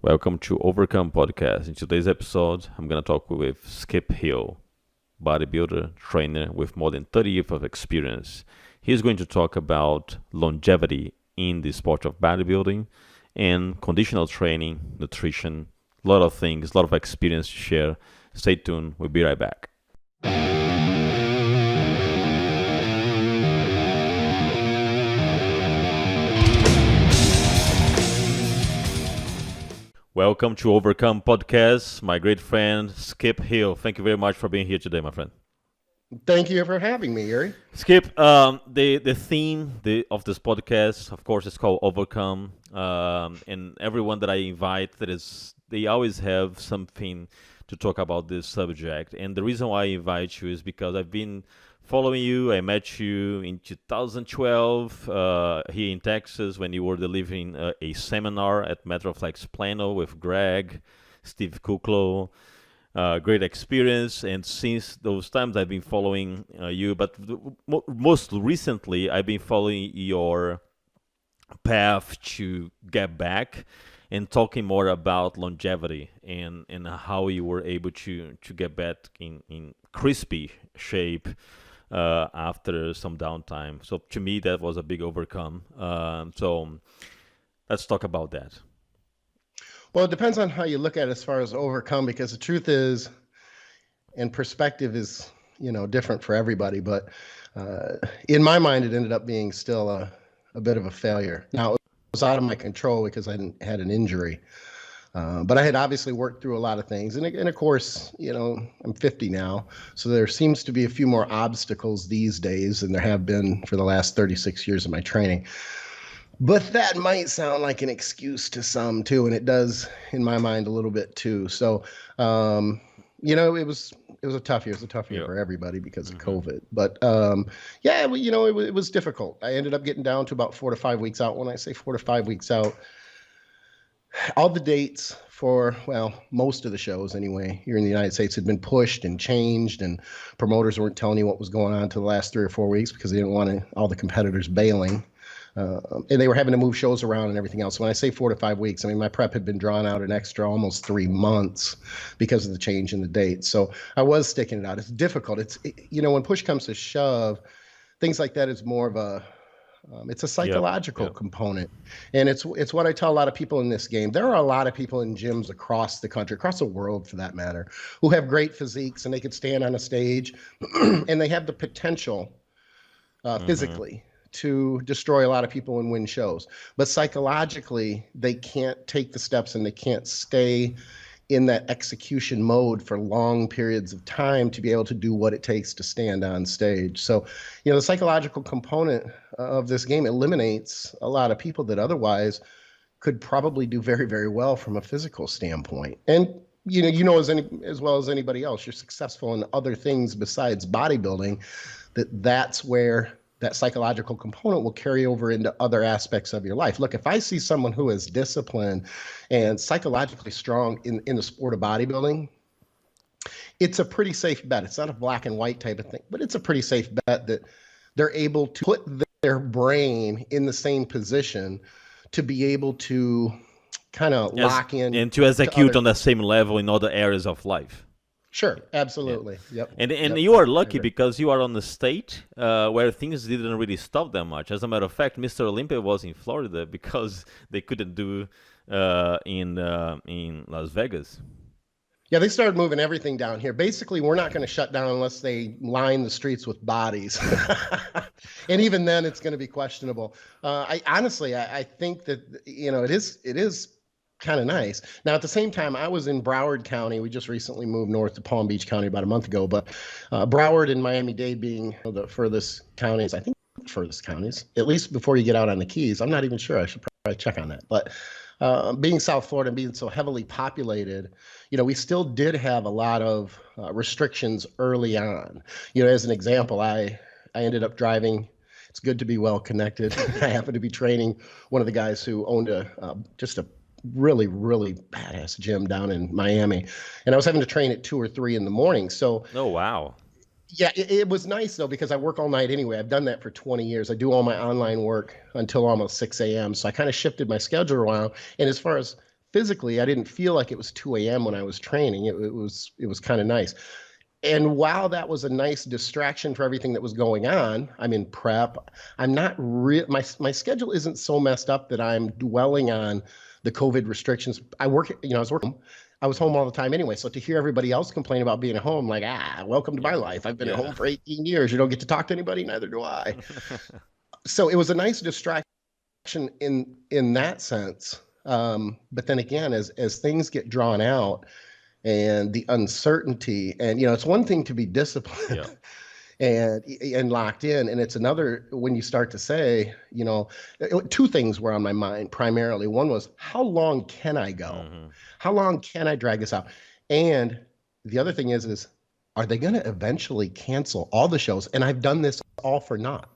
Welcome to Overcome Podcast. In today's episode, I'm going to talk with Skip Hill, bodybuilder, trainer with more than 30 years of experience. He's going to talk about longevity in the sport of bodybuilding and conditional training, nutrition, a lot of things, a lot of experience to share. Stay tuned. We'll be right back. Welcome to Overcome Podcast, my great friend Skip Hill. Thank you very much for being here today, my friend. Thank you for having me, Yuri. Skip, the theme of this podcast, of course, is called Overcome, and everyone that I invite, they always have something to talk about this subject. And the reason why I invite you is because I've been following you. I met you in 2012 here in Texas when you were delivering a seminar at Metroflex Plano with Greg, Steve Kuklo. Great experience, and since those times I've been following you, but most recently I've been following your path to get back and talking more about longevity and how you were able to get back in crispy shape after some downtime. So to me that was a big overcome. So let's talk about that. Well, it depends on how you look at it as far as overcome, because the truth is, and perspective is, different for everybody. But in my mind, it ended up being still a bit of a failure. Now, it was out of my control because I had an injury. But I had obviously worked through a lot of things. And of course, I'm 50 now. So there seems to be a few more obstacles these days than there have been for the last 36 years of my training. But that might sound like an excuse to some too, and it does in my mind a little bit too. So, it was a tough year. It was a tough year for everybody because of COVID. But it was difficult. I ended up getting down to about 4 to 5 weeks out. When I say 4 to 5 weeks out, all the dates for, most of the shows anyway, here in the United States had been pushed and changed, and promoters weren't telling you what was going on until the last 3 or 4 weeks because they didn't want all the competitors bailing. And they were having to move shows around and everything else. When I say 4 to 5 weeks, I mean, my prep had been drawn out an extra almost 3 months because of the change in the date. So I was sticking it out. It's difficult. When push comes to shove, things like that is more of it's a psychological component. And it's what I tell a lot of people in this game. There are a lot of people in gyms across the country, across the world for that matter, who have great physiques and they could stand on a stage and they have the potential physically to destroy a lot of people and win shows. But psychologically, they can't take the steps and they can't stay in that execution mode for long periods of time to be able to do what it takes to stand on stage. So, the psychological component of this game eliminates a lot of people that otherwise could probably do very, very well from a physical standpoint. And as well as anybody else, you're successful in other things besides bodybuilding, that's where that psychological component will carry over into other aspects of your life. Look, if I see someone who is disciplined and psychologically strong in the sport of bodybuilding, it's a pretty safe bet. It's not a black and white type of thing, but it's a pretty safe bet that they're able to put their brain in the same position to be able to kind of lock in. And to execute on the same level in other areas of life. Sure, absolutely. Yep. And you are lucky because you are on the state where things didn't really stop that much. As a matter of fact, Mr. Olympia was in Florida because they couldn't do in Las Vegas. Yeah, they started moving everything down here. Basically, we're not going to shut down unless they line the streets with bodies. And even then, it's going to be questionable. I honestly think that, it is kind of nice. Now, at the same time, I was in Broward County. We just recently moved north to Palm Beach County about a month ago, but Broward and Miami-Dade being the furthest counties, I think furthest counties, at least before you get out on the Keys. I'm not even sure. I should probably check on that. But being South Florida and being so heavily populated, we still did have a lot of restrictions early on. As an example, I ended up driving. It's good to be well connected. I happened to be training one of the guys who owned just a really, really badass gym down in Miami. And I was having to train at 2 or 3 in the morning. So, oh, wow. Yeah, it was nice, though, because I work all night anyway. I've done that for 20 years. I do all my online work until almost 6 a.m. So I kind of shifted my schedule around. And as far as physically, I didn't feel like it was 2 a.m. when I was training. It was kind of nice. And while that was a nice distraction for everything that was going on, I'm in prep. I'm not my schedule isn't so messed up that I'm dwelling on the COVID restrictions. I was working. I was home all the time anyway. So to hear everybody else complain about being at home, like, welcome to my Yeah. life. I've been at Yeah. home for 18 years. You don't get to talk to anybody, neither do I. So it was a nice distraction in that sense. But then again, as things get drawn out and the uncertainty, and it's one thing to be disciplined Yeah. and locked in, and it's another when you start to say, two things were on my mind primarily. One was, how long can I go? Hmm. How long can I drag this out? And the other thing is are they going to eventually cancel all the shows? And I've done this all for naught.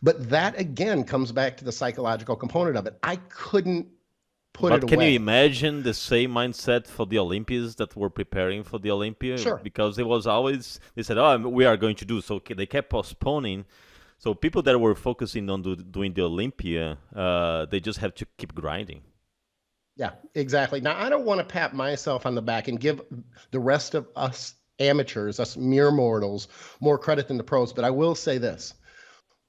But that again comes back to the psychological component of it. I couldn't put But it can you away. imagine the same mindset for the Olympians that were preparing for the Olympia? Sure. Because it was always, they said, oh, we are going to do. So they kept postponing. So people that were focusing on doing the Olympia, they just have to keep grinding. Yeah, exactly. Now, I don't want to pat myself on the back and give the rest of us amateurs, us mere mortals, more credit than the pros, but I will say this.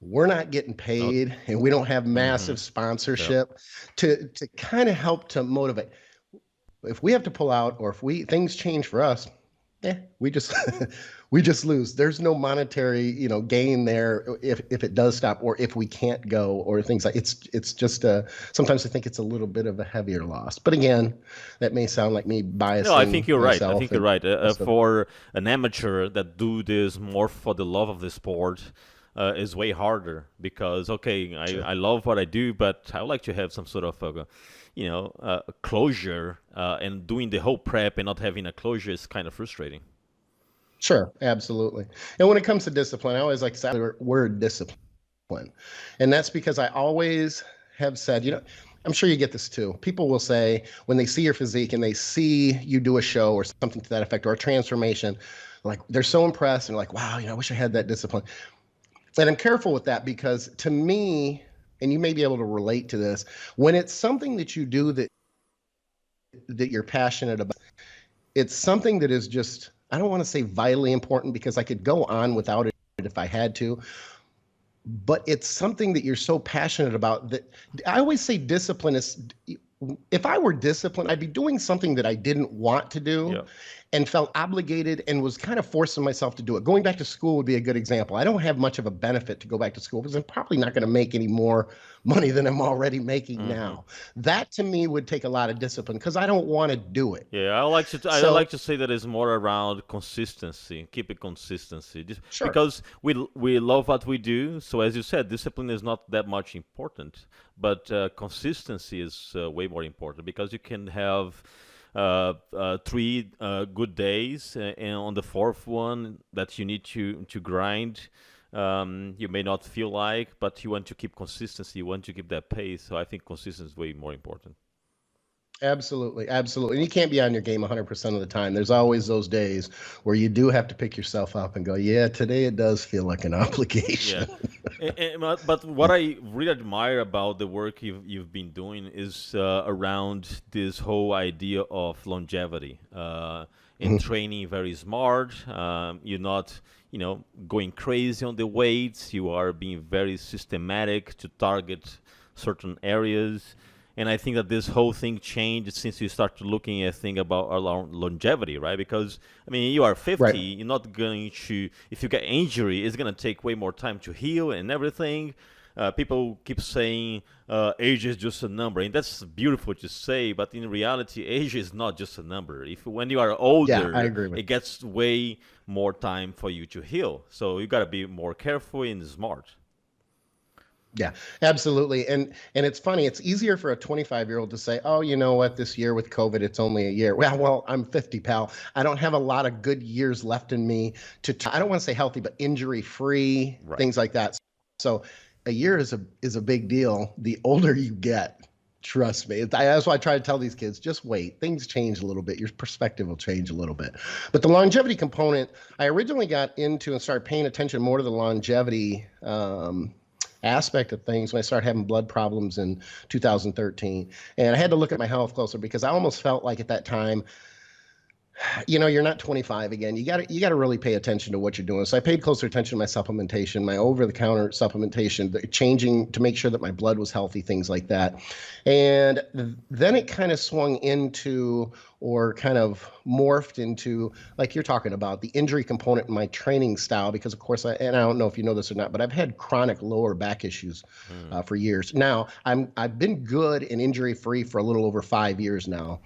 We're not getting paid and we don't have massive sponsorship to kind of help to motivate. If we have to pull out, or if things change for us, we just we just lose. There's no monetary, gain there if it does stop, or if we can't go, or things like it's just sometimes I think it's a little bit of a heavier loss. But again, that may sound like me biasing No, I think you're right. I myself think you're and right. For an amateur that do this more for the love of the sport, is way harder because I love what I do, but I would like to have some sort of a closure. And doing the whole prep and not having a closure is kind of frustrating. Sure, absolutely. And when it comes to discipline, I always like to say the word discipline. And that's because I always have said, I'm sure you get this too. People will say when they see your physique and they see you do a show or something to that effect, or a transformation, like they're so impressed and like, wow, I wish I had that discipline. And I'm careful with that because to me, and you may be able to relate to this, when it's something that you do that you're passionate about, it's something that is just, I don't want to say vitally important because I could go on without it if I had to, but it's something that you're so passionate about that I always say discipline is, if I were disciplined, I'd be doing something that I didn't want to do. Yeah. And felt obligated and was kind of forcing myself to do it. Going back to school would be a good example. I don't have much of a benefit to go back to school because I'm probably not going to make any more money than I'm already making now. That to me would take a lot of discipline because I don't want to do it. Yeah, I So like to say that it's more around consistency, keeping consistency. sure, Because we love what we do. So as you said, discipline is not that much important, but consistency is way more important because you can have 3 good days, and on the fourth one that you need to grind, you may not feel like, but you want to keep consistency, you want to keep that pace. So I think consistency is way more important. absolutely, absolutely. And you can't be on your game 100% of the time. There's always those days where you do have to pick yourself up and go, yeah, today it does feel like an obligation. Yeah. But what I really admire about the work you've been doing is around this whole idea of longevity, in training very smart. You're not, going crazy on the weights. You are being very systematic to target certain areas. And I think that this whole thing changed since you start looking at thing about around longevity, right? Because you are 50, Right. you're not going to, if you get injury, it's going to take way more time to heal and everything. People keep saying age is just a number, and that's beautiful to say, but in reality, age is not just a number. If when you are Yeah, older, I agree with it gets way more time for you to heal. So you got to be more careful and smart. Yeah, absolutely. And it's funny, it's easier for a 25-year-old to say, "Oh, you know what, this year with COVID, it's only a year." Well, I'm 50, pal. I don't have a lot of good years left in me I don't want to say healthy, but injury-free, Right. things like that. So a year is a big deal. The older you get, trust me. That's why I try to tell these kids, just wait. Things change a little bit. Your perspective will change a little bit. But the longevity component, I originally got into and started paying attention more to the longevity aspect of things when I started having blood problems in 2013. And I had to look at my health closer because I almost felt like at that time, you're not 25 again. You got to really pay attention to what you're doing. So I paid closer attention to my supplementation, my over-the-counter supplementation, changing to make sure that my blood was healthy, things like that. And then it kind of swung into, or kind of morphed into, like you're talking about, the injury component in my training style. Because of course, I don't know if you know this or not, but I've had chronic lower back issues for years. Now I've been good and injury-free for a little over 5 years now.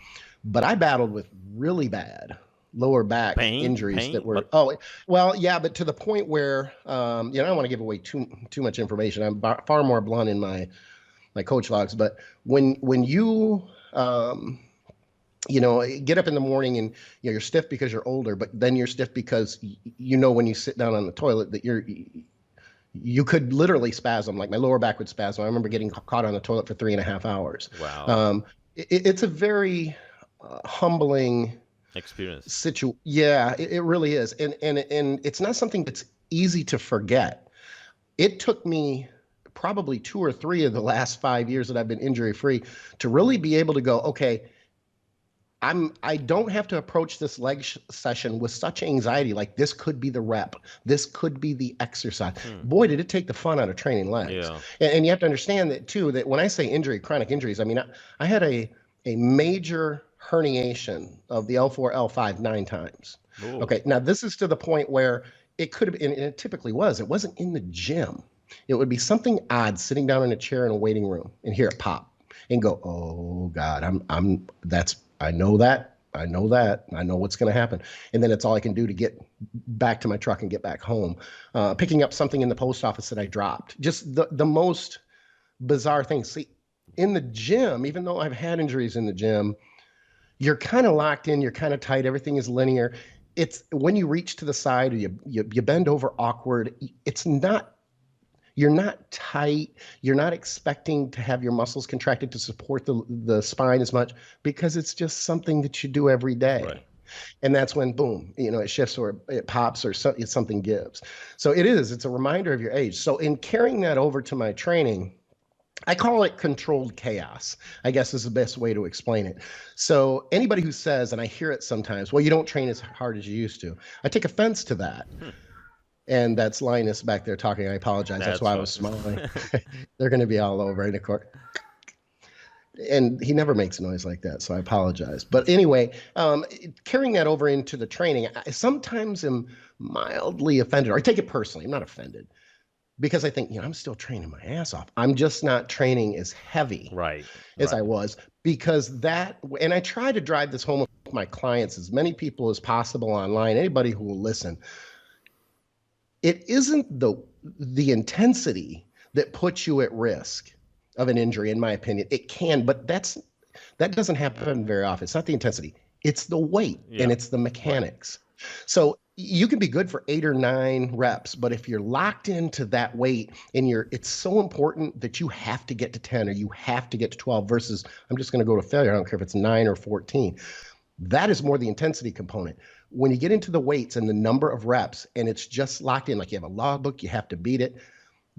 But I battled with really bad lower back injuries that were, but to the point where, I don't want to give away too much information. I'm far more blunt in my coach logs. But when you, get up in the morning and you're stiff because you're older, but then you're stiff because when you sit down on the toilet that you could literally spasm. Like my lower back would spasm. I remember getting caught on the toilet for 3.5 hours. Wow. It's a very humbling experience. Yeah, it really is. And it's not something that's easy to forget. It took me probably 2 or 3 of the last 5 years that I've been injury free to really be able to go, okay, I don't have to approach this leg session with such anxiety. Like, this could be the rep. This could be the exercise. Boy, did it take the fun out of training legs. Yeah. And you have to understand that too, that when I say injury, chronic injuries, I mean, I had a major herniation of the L4, L5 9 times. Ooh. Okay. Now this is to the point where it could have been, and it typically was, it wasn't in the gym. It would be something odd sitting down in a chair in a waiting room and hear it pop and go, oh God, I know that. I know what's going to happen. And then it's all I can do to get back to my truck and get back home. Picking up something in the post office that I dropped. Just the most bizarre things. See, in the gym, even though I've had injuries in the gym, you're kind of locked in, you're kind of tight, everything is linear. It's when you reach to the side or you bend over awkward, you're not tight, you're not expecting to have your muscles contracted to support the spine as much because it's just something that you do every day. Right. And that's when, boom, it shifts or it pops or something gives. So it's a reminder of your age. So in carrying that over to my training, I call it controlled chaos, I guess is the best way to explain it. So anybody who says, and I hear it sometimes, well, you don't train as hard as you used to. I take offense to that. And that's Linus back there talking. I apologize. That's why I was smiling. They're going to be all over in court. And he never makes a noise like that, so I apologize. But anyway, carrying that over into the training, I sometimes am mildly offended, or I take it personally. I'm not offended. Because I think, I'm still training my ass off. I'm just not training as heavy as I was, because and I try to drive this home with my clients, as many people as possible online, anybody who will listen. It isn't the intensity that puts you at risk of an injury, in my opinion. It can, but that doesn't happen very often. It's not the intensity. It's the weight and it's the mechanics. So you can be good for 8 or 9 reps, but if you're locked into that weight and it's so important that you have to get to 10 or you have to get to 12 versus I'm just going to go to failure. I don't care if it's 9 or 14. That is more the intensity component. When you get into the weights and the number of reps and it's just locked in, like you have a logbook, you have to beat it.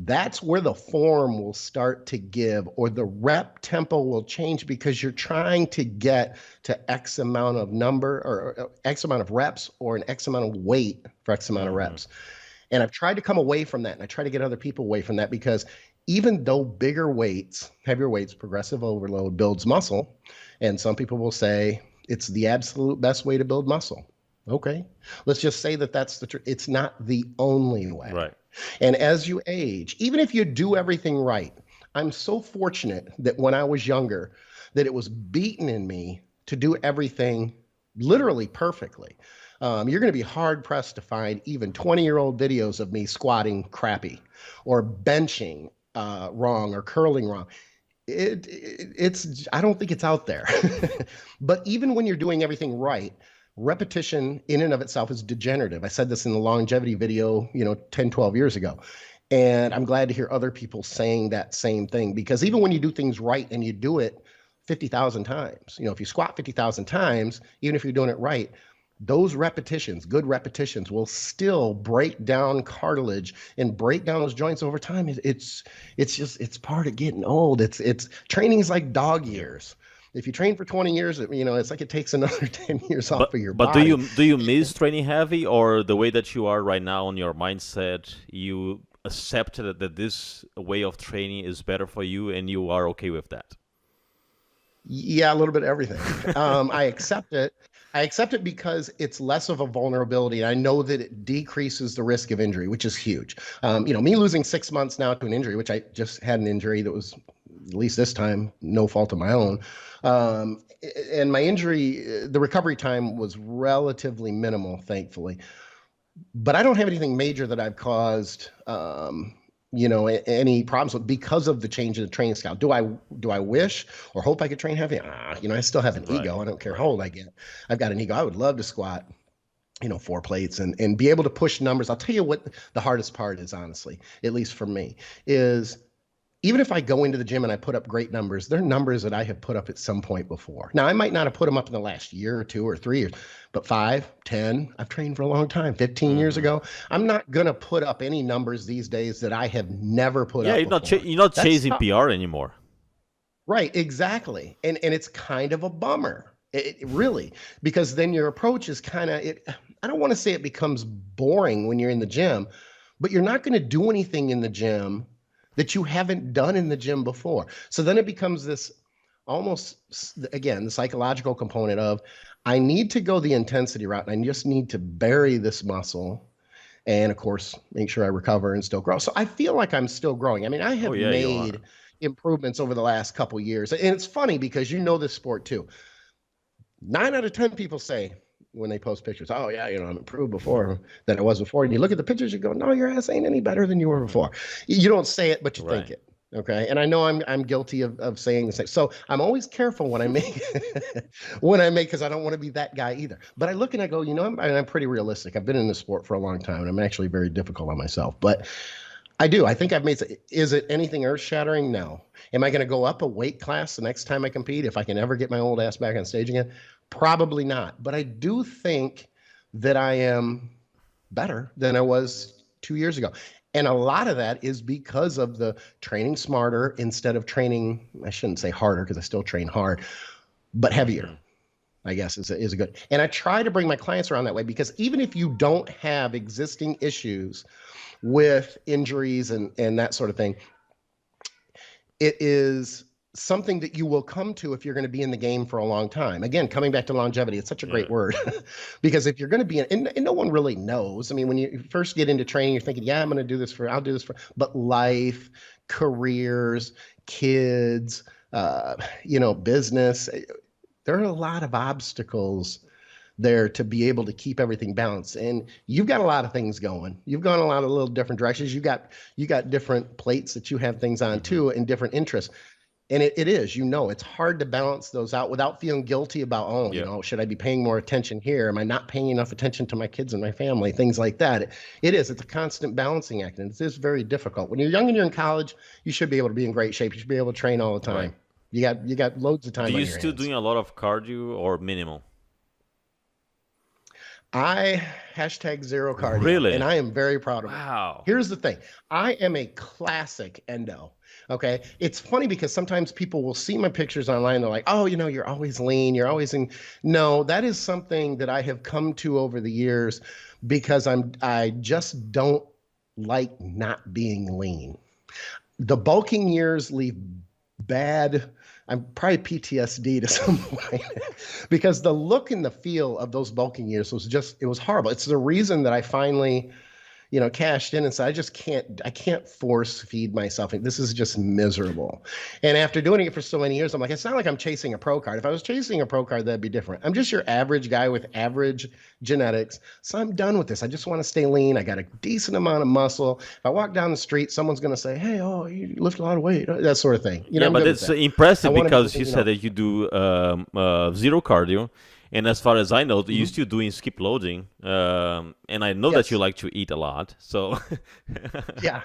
That's where the form will start to give, or the rep tempo will change because you're trying to get to X amount of number or X amount of reps or an X amount of weight for X amount of reps. And I've tried to come away from that, and I try to get other people away from that, because even though bigger weights, heavier weights, progressive overload builds muscle, and some people will say it's the absolute best way to build muscle. Okay, let's just say that's the truth. It's not the only way. Right. And as you age, even if you do everything right, I'm so fortunate that when I was younger, that it was beaten in me to do everything literally perfectly. You're going to be hard pressed to find even 20-year-old videos of me squatting crappy or benching wrong or curling wrong. It's I don't think it's out there. But even when you're doing everything right, repetition in and of itself is degenerative. I said this in the longevity video, 10, 12 years ago. And I'm glad to hear other people saying that same thing, because even when you do things right and you do it 50,000 times, if you squat 50,000 times, even if you're doing it right, those repetitions, good repetitions, will still break down cartilage and break down those joints over time. It's part of getting old. It's training is like dog years. If you train for 20 years, it's like it takes another 10 years off of your But do body. you miss training heavy, or the way that you are right now on your mindset, you accepted that this way of training is better for you and you are okay with that? Yeah, a little bit of everything. I accept it. I accept it because it's less of a vulnerability. I know that it decreases the risk of injury, which is huge. Me losing 6 months now to an injury, which I just had an injury that was, at least this time, no fault of my own. And my injury, the recovery time was relatively minimal, thankfully. But I don't have anything major that I've caused, any problems with because of the change in the training style. Do I wish or hope I could train heavy? I still have an ego. I don't care how old I get. I've got an ego. I would love to squat, 4 plates and be able to push numbers. I'll tell you what the hardest part is, honestly, at least for me, is even if I go into the gym and I put up great numbers, they're numbers that I have put up at some point before. Now, I might not have put them up in the last year or 2 or 3 years, but 5, 10, I've trained for a long time, 15 years ago. I'm not going to put up any numbers these days that I have never put up before. You're not That's chasing tough. PR anymore. Right, exactly. And it's kind of a bummer. It really, because then your approach is kind of I don't want to say it becomes boring when you're in the gym, but you're not going to do anything in the gym that you haven't done in the gym before. So then it becomes this almost, again, the psychological component of I need to go the intensity route and I just need to bury this muscle and, of course, make sure I recover and still grow. So I feel like I'm still growing. I mean, I have made improvements over the last couple of years. And it's funny because this sport too. 9 out of 10 people say, when they post pictures, oh yeah, I'm improved before than I was before. And you look at the pictures, you go, no, your ass ain't any better than you were before. You don't say it, but you think it. Okay. And I know I'm guilty of saying the same. So I'm always careful when I make, because I don't want to be that guy either. But I look and I go, I'm pretty realistic. I've been in this sport for a long time and I'm actually very difficult on myself, but I do. I think I've made, is it anything earth shattering? No. Am I going to go up a weight class the next time I compete? If I can ever get my old ass back on stage again? Probably not. But I do think that I am better than I was 2 years ago. And a lot of that is because of the training smarter instead of training, I shouldn't say harder because I still train hard, but heavier, I guess is a good. And I try to bring my clients around that way because even if you don't have existing issues with injuries and that sort of thing, it is something that you will come to if you're going to be in the game for a long time. Again, coming back to longevity, it's such a great word because if you're going to be and no one really knows. I mean, when you first get into training, you're thinking, yeah, I'll do this for, but life, careers, kids, business, there are a lot of obstacles there to be able to keep everything balanced. And you've got a lot of things going. You've gone a lot of little different directions. You got different plates that you have things on too, and different interests. And it is, it's hard to balance those out without feeling guilty about, should I be paying more attention here? Am I not paying enough attention to my kids and my family? Things like that. It's a constant balancing act. And it is very difficult. When you're young and you're in college, you should be able to be in great shape. You should be able to train all the time. Right. You got loads of time on your hands. Are you still doing a lot of cardio or minimal? I #0 cardio. Really? And I am very proud of it. Wow. Here's the thing. I am a classic endo. Okay. It's funny because sometimes people will see my pictures online. They're like, oh, you're always lean. You're always in. No, that is something that I have come to over the years because I just don't like not being lean. The bulking years leave bad. I'm probably PTSD to some point because the look and the feel of those bulking years it was horrible. It's the reason that I finally, cashed in and said, I can't force feed myself. This is just miserable. And after doing it for so many years, I'm like, it's not like I'm chasing a pro card. If I was chasing a pro card, that'd be different. I'm just your average guy with average genetics. So I'm done with this. I just want to stay lean. I got a decent amount of muscle. If I walk down the street, someone's going to say, hey, you lift a lot of weight, that sort of thing. But it's impressive because you said that you do zero cardio. And as far as I know, you're still doing skip loading, and I know that you like to eat a lot. So, yeah,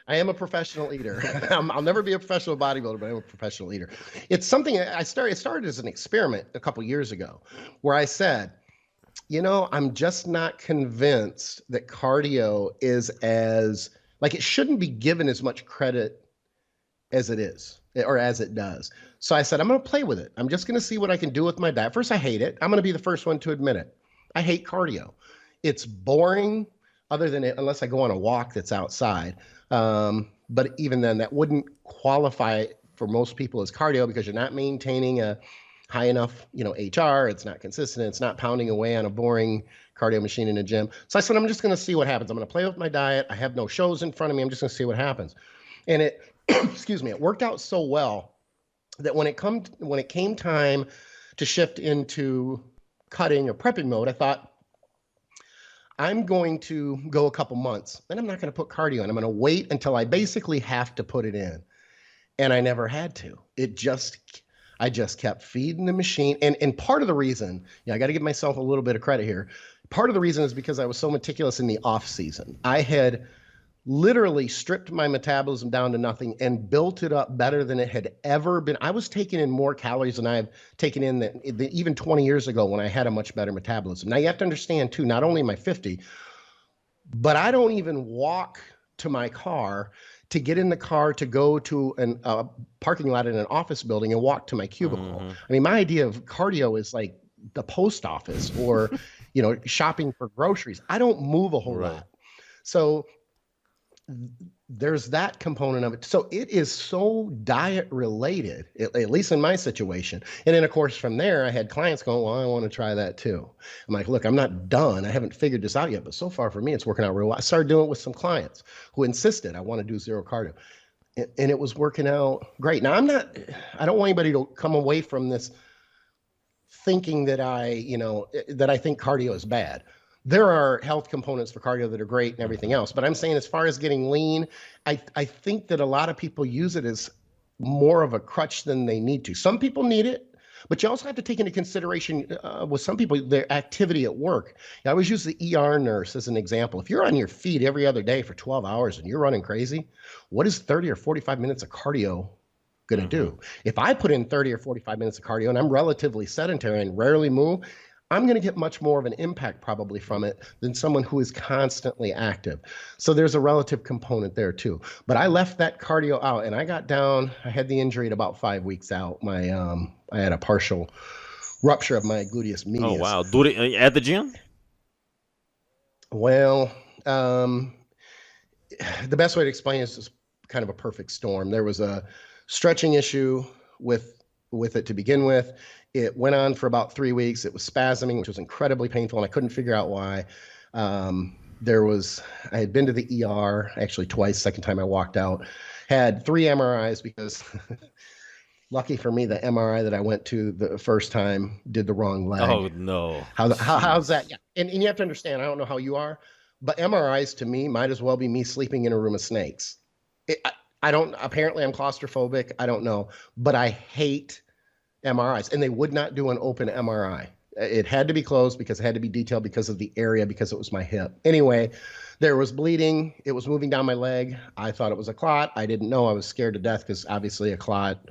I am a professional eater. I'll never be a professional bodybuilder, but I'm a professional eater. It's something it started as an experiment a couple years ago, where I said, I'm just not convinced that cardio is as, like, it shouldn't be given as much credit as it is or as it does. So I said, I'm going to play with it. I'm just going to see what I can do with my diet. First, I hate it. I'm going to be the first one to admit it. I hate cardio. It's boring, other than it, unless I go on a walk that's outside. But even then, that wouldn't qualify for most people as cardio because you're not maintaining a high enough, HR. It's not consistent. It's not pounding away on a boring cardio machine in a gym. So I said, I'm just going to see what happens. I'm going to play with my diet. I have no shows in front of me. I'm just going to see what happens. And it, excuse me, it worked out so well that when it came time to shift into cutting or prepping mode, I thought, I'm going to go a couple months, then I'm not going to put cardio in. I'm going to wait until I basically have to put it in. And I never had to. I just kept feeding the machine. And part of the reason, I got to give myself a little bit of credit here. Part of the reason is because I was so meticulous in the off season. I had literally stripped my metabolism down to nothing and built it up better than it had ever been. I was taking in more calories than I've taken in even 20 years ago when I had a much better metabolism. Now you have to understand too, not only am I 50, but I don't even walk to my car to get in the car to go to a parking lot in an office building and walk to my cubicle. I mean, my idea of cardio is like the post office or, shopping for groceries. I don't move a whole lot. So there's that component of it. So it is so diet related, at least in my situation. And then of course, from there, I had clients going, well, I want to try that too. I'm like, look, I'm not done. I haven't figured this out yet, but so far for me, it's working out real well. I started doing it with some clients who insisted I want to do zero cardio, and it was working out great. Now I don't want anybody to come away from this thinking that I think cardio is bad. There are health components for cardio that are great and everything else. But I'm saying as far as getting lean, I think that a lot of people use it as more of a crutch than they need to. Some people need it, but you also have to take into consideration with some people, their activity at work. I always use the ER nurse as an example. If you're on your feet every other day for 12 hours and you're running crazy, what is 30 or 45 minutes of cardio going to do? If I put in 30 or 45 minutes of cardio and I'm relatively sedentary and rarely move, I'm going to get much more of an impact probably from it than someone who is constantly active. So there's a relative component there too. But I left that cardio out and I got down. I had the injury at about 5 weeks out. I had a partial rupture of my gluteus medius. Oh, wow. At the gym? Well, the best way to explain it is just kind of a perfect storm. There was a stretching issue with it to begin with. It went on for about 3 weeks. It was spasming, which was incredibly painful, and I couldn't figure out why. I had been to the ER actually twice. Second time I walked out, had 3 MRIs because lucky for me, the MRI that I went to the first time did the wrong leg. Oh, no. How's that? Yeah. And you have to understand, I don't know how you are, but MRIs to me might as well be me sleeping in a room of snakes. Apparently I'm claustrophobic. I don't know, but I hate MRIs, and they would not do an open MRI. It had to be closed because it had to be detailed because of the area, because it was my hip. Anyway, there was bleeding. It was moving down my leg. I thought it was a clot. I didn't know. I was scared to death because obviously a clot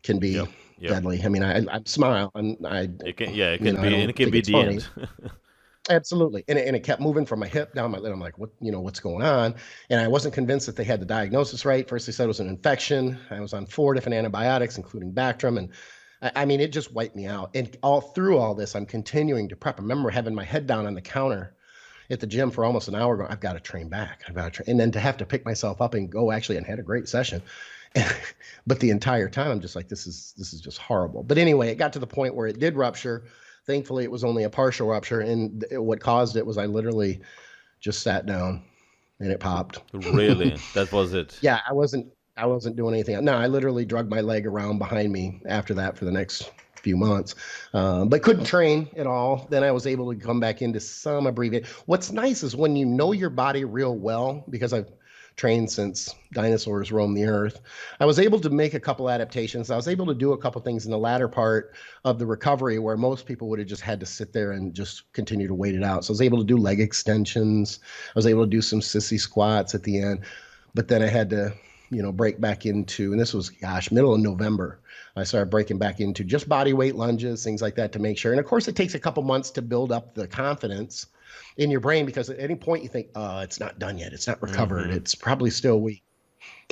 can be deadly. I mean, I smile and it can be the end. Absolutely. And it kept moving from my hip down my leg. I'm like, what's going on? And I wasn't convinced that they had the diagnosis right. First they said it was an infection. I was on 4 different antibiotics, including Bactrim. And I mean, it just wiped me out. And all through all this, I'm continuing to prep. I remember having my head down on the counter at the gym for almost an hour going, I've got to train back. And then to have to pick myself up and go and had a great session. But the entire time I'm just like, this is just horrible. But anyway, it got to the point where it did rupture. Thankfully, it was only a partial rupture, and what caused it was I literally just sat down, and it popped. Really? That was it? Yeah, I wasn't doing anything. No, I literally dragged my leg around behind me after that for the next few months, but couldn't train at all. Then I was able to come back into some abbreviation. What's nice is when you know your body real well, because I've trained since dinosaurs roamed the earth, I was able to make a couple adaptations. I was able to do a couple things in the latter part of the recovery where most people would have just had to sit there and just continue to wait it out. So I was able to do leg extensions. I was able to do some sissy squats at the end, but then I had to break back into, and this was, gosh, middle of November. I started breaking back into just body weight lunges, things like that to make sure. And of course, it takes a couple months to build up the confidence in your brain because at any point you think, oh, it's not done yet. It's not recovered. It's probably still weak.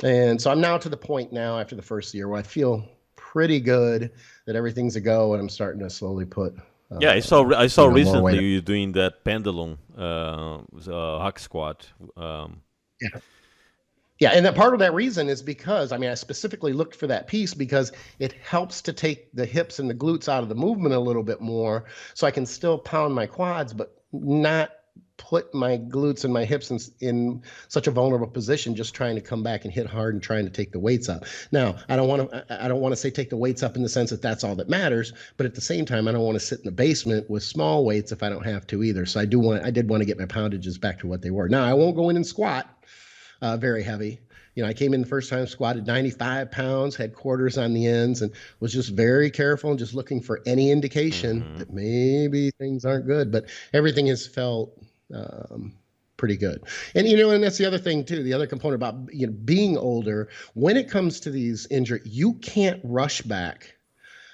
And so I'm now to the point now after the first year where I feel pretty good that everything's a go, and I'm starting to slowly put. Yeah, I saw more recently weight. you doing that pendulum hack squat. Yeah. Yeah, and that part of that reason is because, I specifically looked for that piece because it helps to take the hips and the glutes out of the movement a little bit more, so I can still pound my quads, but not put my glutes and my hips in such a vulnerable position, just trying to come back and hit hard and trying to take the weights up. Now, I don't want to say take the weights up in the sense that that's all that matters, but at the same time, I don't want to sit in the basement with small weights if I don't have to either. So I did want to get my poundages back to what they were. Now, I won't go in and squat very heavy. I came in the first time, squatted 95 pounds, had quarters on the ends, and was just very careful and just looking for any indication that maybe things aren't good. But everything has felt pretty good. And, and that's the other thing too, the other component about, being older, when it comes to these injuries, you can't rush back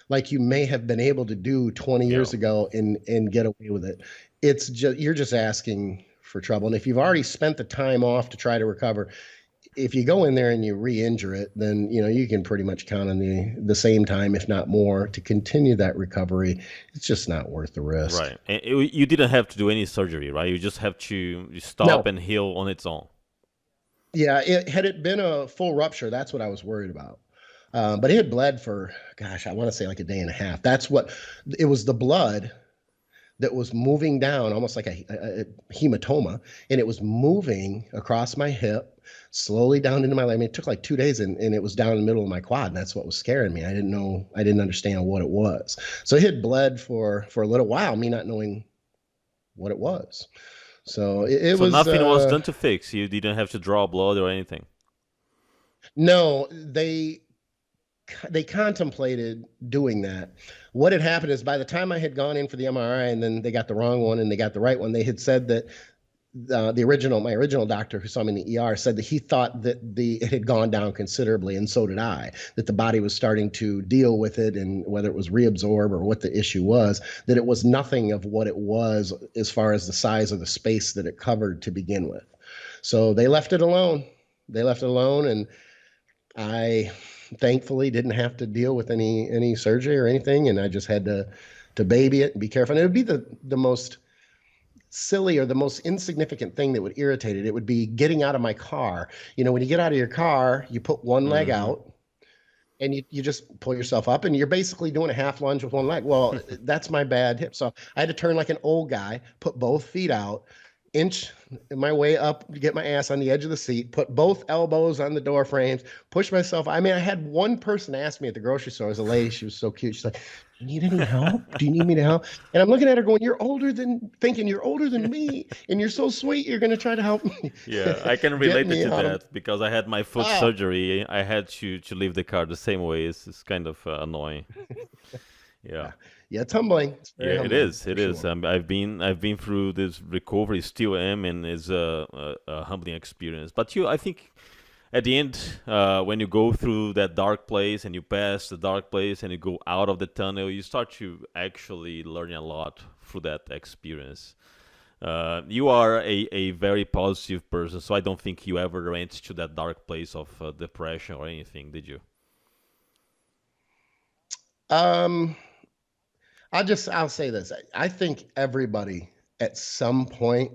like you may have been able to do 20 years ago and get away with it. It's just, you're just asking for trouble. And if you've already spent the time off to try to recover, if you go in there and you re-injure it, then you can pretty much count on the same time, if not more, to continue that recovery. It's just not worth the risk. Right. And you didn't have to do any surgery, right? You just have to stop and heal on its own. Yeah, had it been a full rupture, that's what I was worried about. But it had bled for, gosh, I want to say like a day and a half. It was the blood that was moving down almost like a hematoma, and it was moving across my hip, slowly down into my leg. It took like 2 days, and it was down in the middle of my quad, and that's what was scaring me. I didn't understand what it was. So it had bled for a little while, me not knowing what it was. So it was. So nothing was done to fix. You didn't have to draw blood or anything. No, they contemplated doing that. What had happened is by the time I had gone in for the MRI and then they got the wrong one and they got the right one, they had said that my original doctor who saw me in the ER said that he thought that it had gone down considerably, and so did I, that the body was starting to deal with it, and whether it was reabsorb or what the issue was, that it was nothing of what it was as far as the size of the space that it covered to begin with. So they left it alone. And I thankfully didn't have to deal with any surgery or anything, and I just had to baby it and be careful. And it would be the most silly or the most insignificant thing that would irritate it. It would be getting out of my car. When you get out of your car, you put one leg out and you just pull yourself up, and you're basically doing a half lunge with one leg. Well, that's my bad hip. So I had to turn like an old guy, put both feet out, inch my way up to get my ass on the edge of the seat, put both elbows on the door frames, push myself. I had one person ask me at the grocery store, it was a lady, she was so cute. She's like, do you need any help? Do you need me to help? And I'm looking at her going, you're older than me, and you're so sweet, you're going to try to help me. Yeah, I can relate to that because I had my foot surgery. I had to leave the car the same way. It's kind of annoying. Yeah. Yeah, it's humbling. Yeah, humbling, it is. It is. sure. I've been through this recovery, still am, and it's a humbling experience. But I think, at the end, when you go through that dark place and you pass the dark place and you go out of the tunnel, you start to actually learn a lot through that experience. You are a very positive person, so I don't think you ever went to that dark place of depression or anything, did you? I'll say this. I think everybody at some point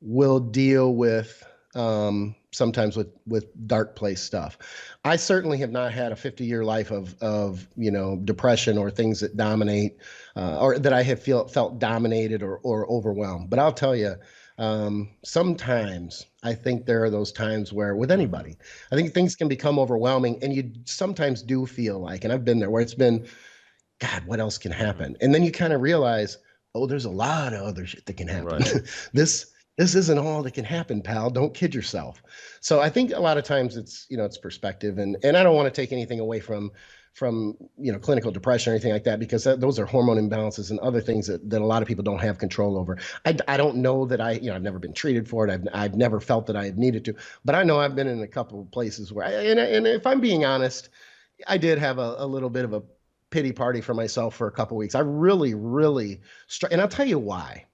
will deal with sometimes with dark place stuff. I certainly have not had a 50-year life of depression or things that dominate or that I have felt dominated or overwhelmed. But I'll tell you, sometimes I think there are those times where with anybody, I think things can become overwhelming, and you sometimes do feel like, and I've been there, where it's been, God, what else can happen? And then you kind of realize, oh, there's a lot of other shit that can happen. Right. This isn't all that can happen, pal. Don't kid yourself. So I think a lot of times it's perspective, and I don't want to take anything away from from clinical depression or anything like that, because those are hormone imbalances and other things that a lot of people don't have control over. I don't know that I've never been treated for it. I've never felt that I have needed to, but I know I've been in a couple of places where and if I'm being honest, I did have a little bit of a pity party for myself for a couple of weeks. I really, really, and I'll tell you why.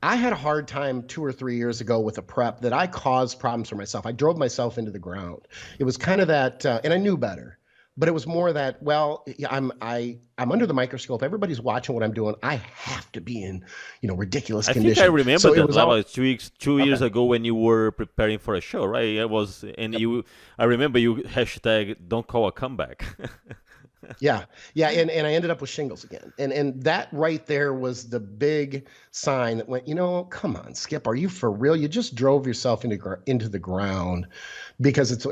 I had a hard time 2 or 3 years ago with a prep that I caused problems for myself. I drove myself into the ground. It was kind of that, and I knew better, but it was more that, well, I'm under the microscope. Everybody's watching what I'm doing. I have to be in, ridiculous I condition. think I remember So it that was about 2 years ago when you were preparing for a show, right? I remember you hashtag don't call a comeback. Yeah. And I ended up with shingles again. And that right there was the big sign that went, come on, Skip, are you for real? You just drove yourself into the ground, because it's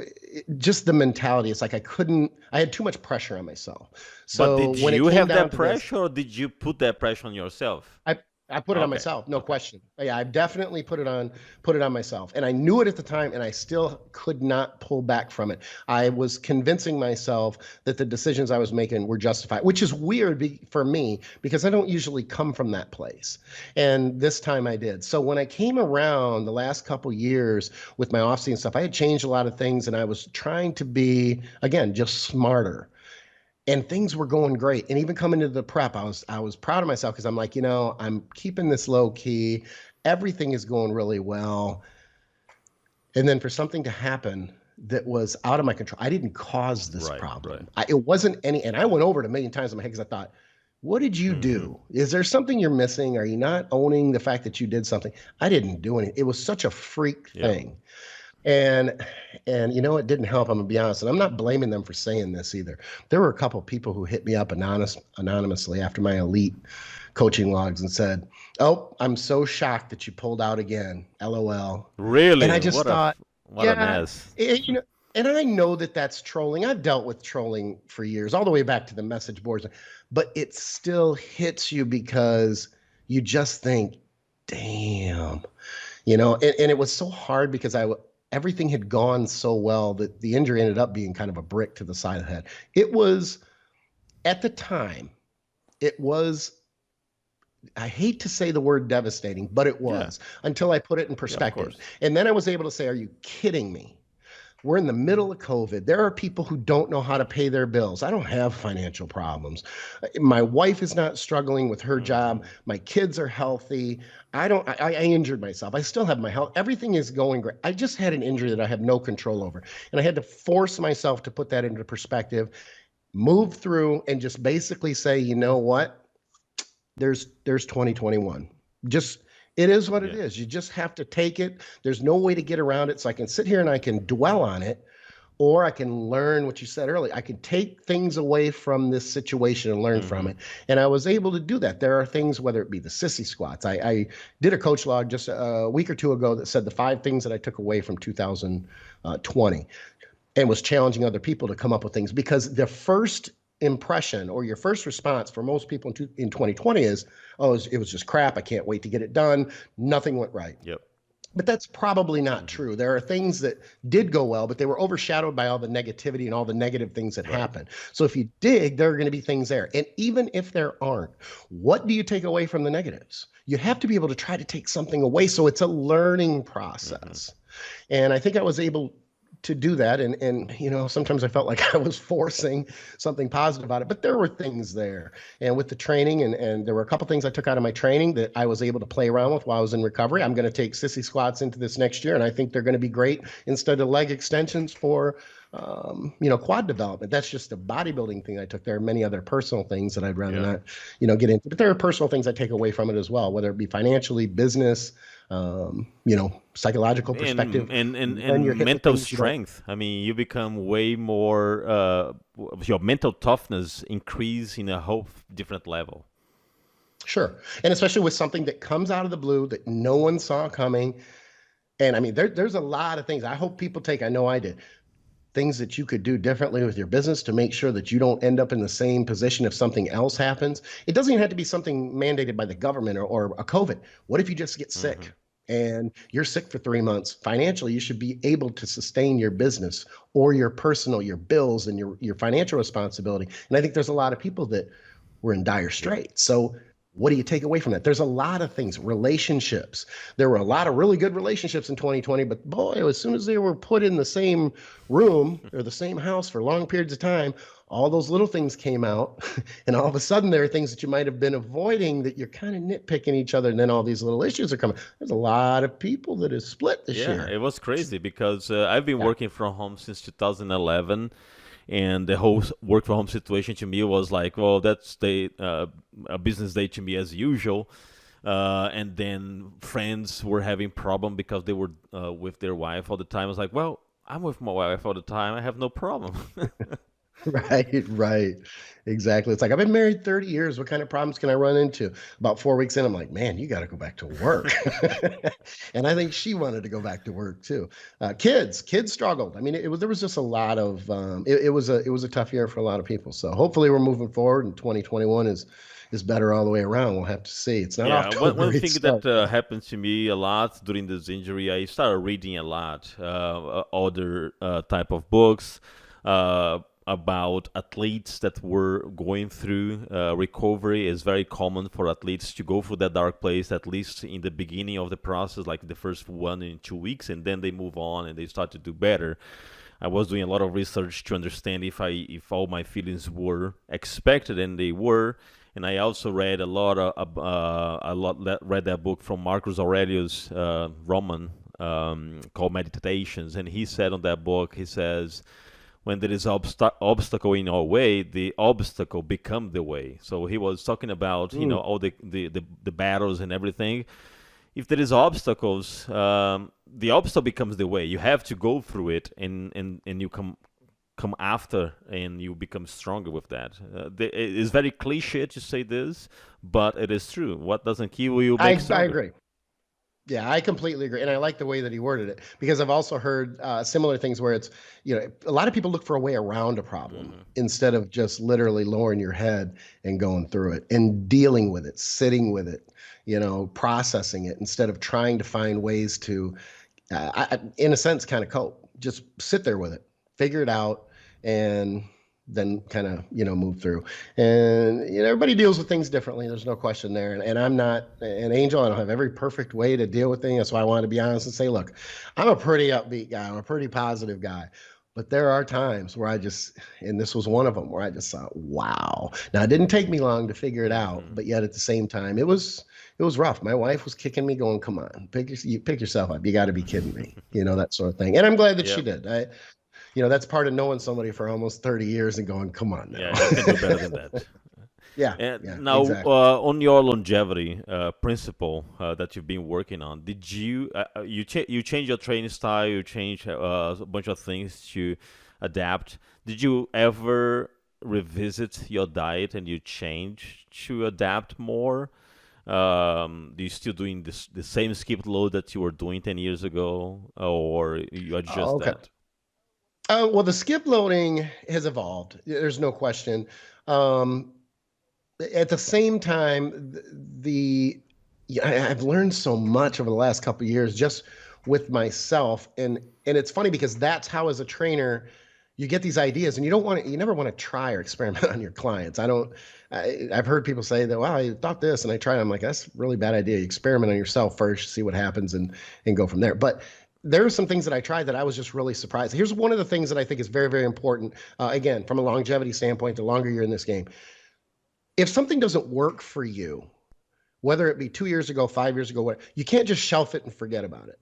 just the mentality. It's like I had too much pressure on myself. So But did when it you came have down that to pressure, or did you put that pressure on yourself? I put it on Okay. myself, no question. Yeah, I definitely put it on myself. And I knew it at the time, and I still could not pull back from it. I was convincing myself that the decisions I was making were justified, which is weird for me, because I don't usually come from that place. And this time I did. So when I came around the last couple years with my off-season stuff, I had changed a lot of things, and I was trying to be, again, just smarter. And things were going great. And even coming to the prep, I was proud of myself, because I'm like, I'm keeping this low key. Everything is going really well. And then for something to happen that was out of my control, I didn't cause this problem. It wasn't any, and I went over it a million times in my head, because I thought, what did you do? Is there something you're missing? Are you not owning the fact that you did something? I didn't do anything. It was such a freak thing. And it didn't help. I'm gonna be honest, and I'm not blaming them for saying this either. There were a couple of people who hit me up anonymously after my elite coaching logs and said, "Oh, I'm so shocked that you pulled out again. LOL." Really? And I just thought, what a mess. And I know that that's trolling. I've dealt with trolling for years, all the way back to the message boards, but it still hits you, because you just think, damn, and it was so hard, because everything had gone so well that the injury ended up being kind of a brick to the side of the head. It was, at the time, I hate to say the word devastating, but it was, until I put it in perspective. And then I was able to say, are you kidding me? We're in the middle of COVID. There are people who don't know how to pay their bills. I don't have financial problems. My wife is not struggling with her job. My kids are healthy. I injured myself. I still have my health. Everything is going great. I just had an injury that I have no control over. And I had to force myself to put that into perspective, move through, and just basically say, you know what? There's 2021. It is what it is. You just have to take it. There's no way to get around it. So I can sit here and I can dwell on it, or I can learn what you said earlier. I can take things away from this situation and learn from it. And I was able to do that. There are things, whether it be the sissy squats. I did a coach log just a week or two ago that said the 5 things that I took away from 2020, and was challenging other people to come up with things, because the first impression, or your first response for most people in 2020 is, oh, it was just crap. I can't wait to get it done. Nothing went right. But that's probably not true. There are things that did go well, but they were overshadowed by all the negativity and all the negative things that happened. So if you dig, there are going to be things there. And even if there aren't, what do you take away from the negatives? You have to be able to try to take something away. So it's a learning process. And I think I was able to do that. And sometimes I felt like I was forcing something positive about it, but there were things there. And with the training, and there were a couple things I took out of my training that I was able to play around with while I was in recovery. I'm going to take sissy squats into this next year, and I think they're going to be great instead of leg extensions for quad development. That's just a bodybuilding thing I took. There are many other personal things that I'd rather not, get into, but there are personal things I take away from it as well, whether it be financially, business, psychological perspective, and mental strength. I mean, you become way more, your mental toughness increase in a whole different level. Sure. And especially with something that comes out of the blue that no one saw coming. And I mean, there's a lot of things I hope people take. I know I did. Things that you could do differently with your business to make sure that you don't end up in the same position if something else happens. It doesn't even have to be something mandated by the government or a COVID. What if you just get sick and you're sick for 3 months, financially, you should be able to sustain your business or your personal, your bills and your financial responsibility. And I think there's a lot of people that were in dire Yeah. straits. So what do you take away from that? There's a lot of things, relationships. There were a lot of really good relationships in 2020, but boy, as soon as they were put in the same room or the same house for long periods of time, all those little things came out. And all of a sudden, there are things that you might have been avoiding that you're kind of nitpicking each other. And then all these little issues are coming. There's a lot of people that have split this Yeah, year. it was crazy because I've been Yeah. working from home since 2011, and the whole work from home situation to me was like, well, that's a business day to me as usual. And then friends were having problem because they were with their wife all the time. I was like, well, I'm with my wife all the time. I have no problem. Right, right. Exactly. It's like I've been married 30 years. What kind of problems can I run into? About 4 weeks in, I'm like, man, you got to go back to work. And I think she wanted to go back to work too. Kids struggled. I mean, there was just a lot of it was a tough year for a lot of people. So hopefully we're moving forward and 2021 is better all the way around. We'll have to see. It's not off Yeah, to a one great thing that start. happened to me a lot during this injury, I started reading a lot, other type of books about athletes that were going through recovery. It's very common for athletes to go through that dark place, at least in the beginning of the process, like the first 1 and 2 weeks, and then they move on and they start to do better. I was doing a lot of research to understand if all my feelings were expected, and they were. And I also read read that book from Marcus Aurelius Roman, called Meditations, and he said on that book, he says, when there is obstacle in our way, the obstacle become the way. So he was talking about, Mm. all the battles and everything. If there is obstacles, the obstacle becomes the way. You have to go through it, and you come after, and you become stronger with that. It is very cliche to say this, but it is true. What doesn't kill you makes I stronger. agree. Yeah, I completely agree, and I like the way that he worded it because I've also heard similar things where it's a lot of people look for a way around a problem Hmm. instead of just literally lowering your head and going through it and dealing with it, sitting with it, processing it instead of trying to find ways to, in a sense, kind of cope. Just sit there with it, figure it out, and then kind of move through. And everybody deals with things differently. There's no question there. And I'm not an angel. I don't have every perfect way to deal with things. That's why I want to be honest and say, look, I'm a pretty upbeat guy. I'm a pretty positive guy. But there are times where and this was one of them, where I just thought, wow. Now it didn't take me long to figure it out, Hmm. but yet at the same time, it was rough. My wife was kicking me, going, "Come on, pick yourself up. You got to be kidding me," that sort of thing. And I'm glad that she Yeah, did. That's part of knowing somebody for almost 30 years and going, "Come on yeah, now." you can do better than that. Yeah, And yeah, now, exactly. on your longevity principle that you've been working on, did you change your training style? You change a bunch of things to adapt. Did you ever revisit your diet and you change to adapt more? Do you still doing the same skip load that you were doing 10 years ago, or you Oh, adjust okay. that? Well, the skip loading has evolved. There's no question. Um, at the same time, yeah, I've learned so much over the last couple of years just with myself, and it's funny because that's how, as a trainer, you get these ideas, and you never want to try or experiment on your clients. I've heard people say that, well, I thought this and I tried. I'm like, that's a really bad idea. You experiment on yourself first, see what happens, and go from there. But there are some things that I tried that I was just really surprised. Here's one of the things that I think is very, very important. Again, from a longevity standpoint, the longer you're in this game, if something doesn't work for you, whether it be 2 years ago, 5 years ago, what, you can't just shelf it and forget about it.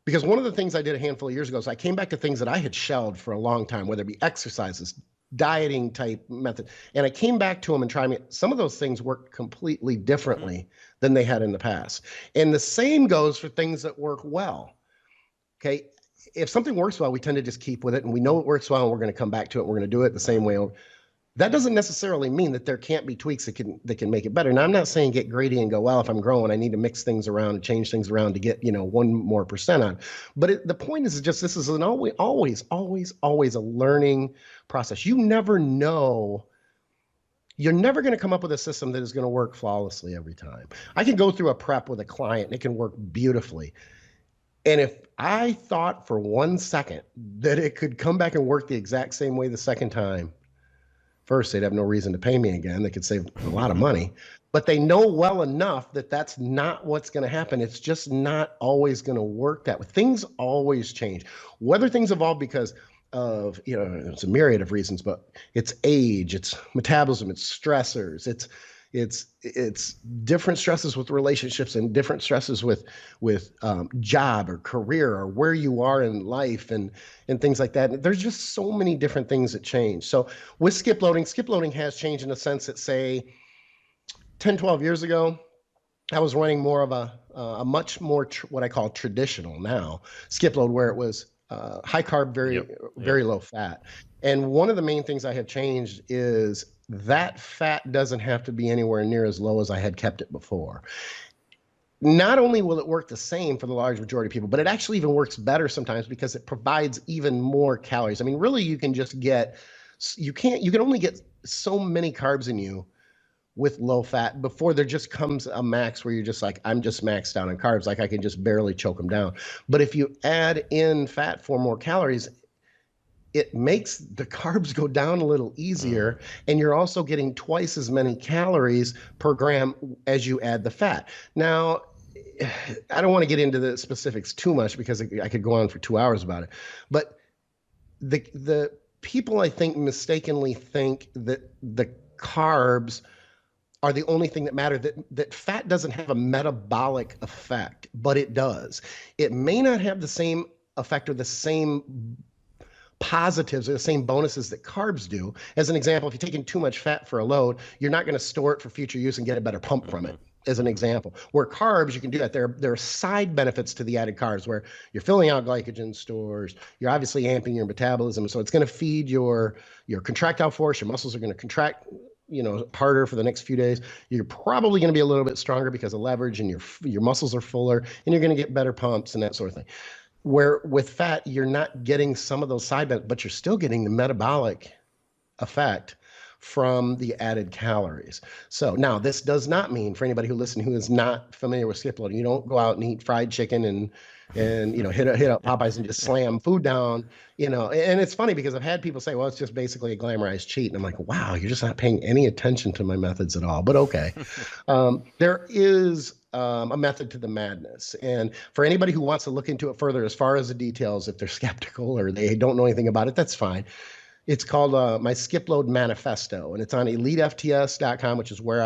Because one of the things I did a handful of years ago is I came back to things that I had shelved for a long time, whether it be exercises, dieting type method, and I came back to them and tried them. Some of those things work completely Hmm. differently than they had in the past. And the same goes for things that work well. Okay. If something works well, we tend to just keep with it, and we know it works well, and we're going to come back to it. We're going to do it the same way. That doesn't necessarily mean that there can't be tweaks that can make it better. Now, I'm not saying get greedy and go, well, if I'm growing, I need to mix things around and change things around to get 1 more% on. But the point is just, this is an always a learning process. You never know you're never going to come up with a system that is going to work flawlessly every time. I can go through a prep with a client and it can work beautifully. And if I thought for 1 second that it could come back and work the exact same way the second time, first, they'd have no reason to pay me again. They could save a lot of money, but they know well enough that that's not what's going to happen. It's just not always going to work that way. Things always change. Whether things evolve because of, it's a myriad of reasons, but it's age, it's metabolism, it's stressors, it's different stresses with relationships and different stresses with job or career or where you are in life and things like that. There's just so many different things that change. So with skip loading has changed in the sense that, say, 10, 12 years ago, I was running more of a much more what I call traditional now skip load, where it was high carb, very low fat. And one of the main things I have changed is that fat doesn't have to be anywhere near as low as I had kept it before. Not only will it work the same for the large majority of people, but it actually even works better sometimes because it provides even more calories. I mean, really, you can only get so many carbs in you with low fat before there just comes a max where you're just like, I'm just maxed out on carbs. Like I can just barely choke them down. But if you add in fat for more calories, it makes the carbs go down a little easier, and you're also getting twice as many calories per gram as you add the fat. Now, I don't want to get into the specifics too much because I could go on for 2 hours about it, but the people, I think, mistakenly think that the carbs are the only thing that matter, that fat doesn't have a metabolic effect, but it does. It may not have the same effect or the same positives or the same bonuses that carbs do. As an example, if you're taking too much fat for a load, you're not going to store it for future use and get a better pump from it, as an example. Where carbs, you can do that. There are side benefits to the added carbs where you're filling out glycogen stores, you're obviously amping your metabolism, so it's going to feed your contractile force. Your muscles are going to contract harder for the next few days. You're probably going to be a little bit stronger because of leverage, and your muscles are fuller, and you're going to get better pumps and that sort of thing. Where with fat, you're not getting some of those side benefits, but you're still getting the metabolic effect from the added calories. So now this does not mean, for anybody who listens who is not familiar with skip loading, you don't go out and eat fried chicken and hit up Popeyes and just slam food down, and it's funny because I've had people say, well, it's just basically a glamorized cheat. And I'm like, wow, you're just not paying any attention to my methods at all, but okay. There is a method to the madness. And for anybody who wants to look into it further, as far as the details, if they're skeptical or they don't know anything about it, that's fine. It's called my Skip Load Manifesto, and it's on EliteFTS.com, which is where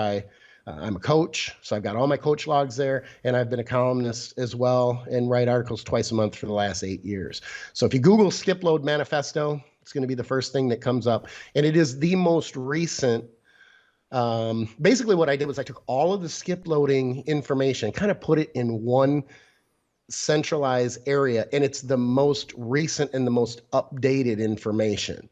I'm a coach. So I've got all my coach logs there, and I've been a columnist as well and write articles twice a month for the last 8 years. So if you Google Skip Load Manifesto, it's going to be the first thing that comes up. And it is the most recent. Basically what I did was I took all of the skip loading information, kind of put it in one centralized area, and it's the most recent and the most updated information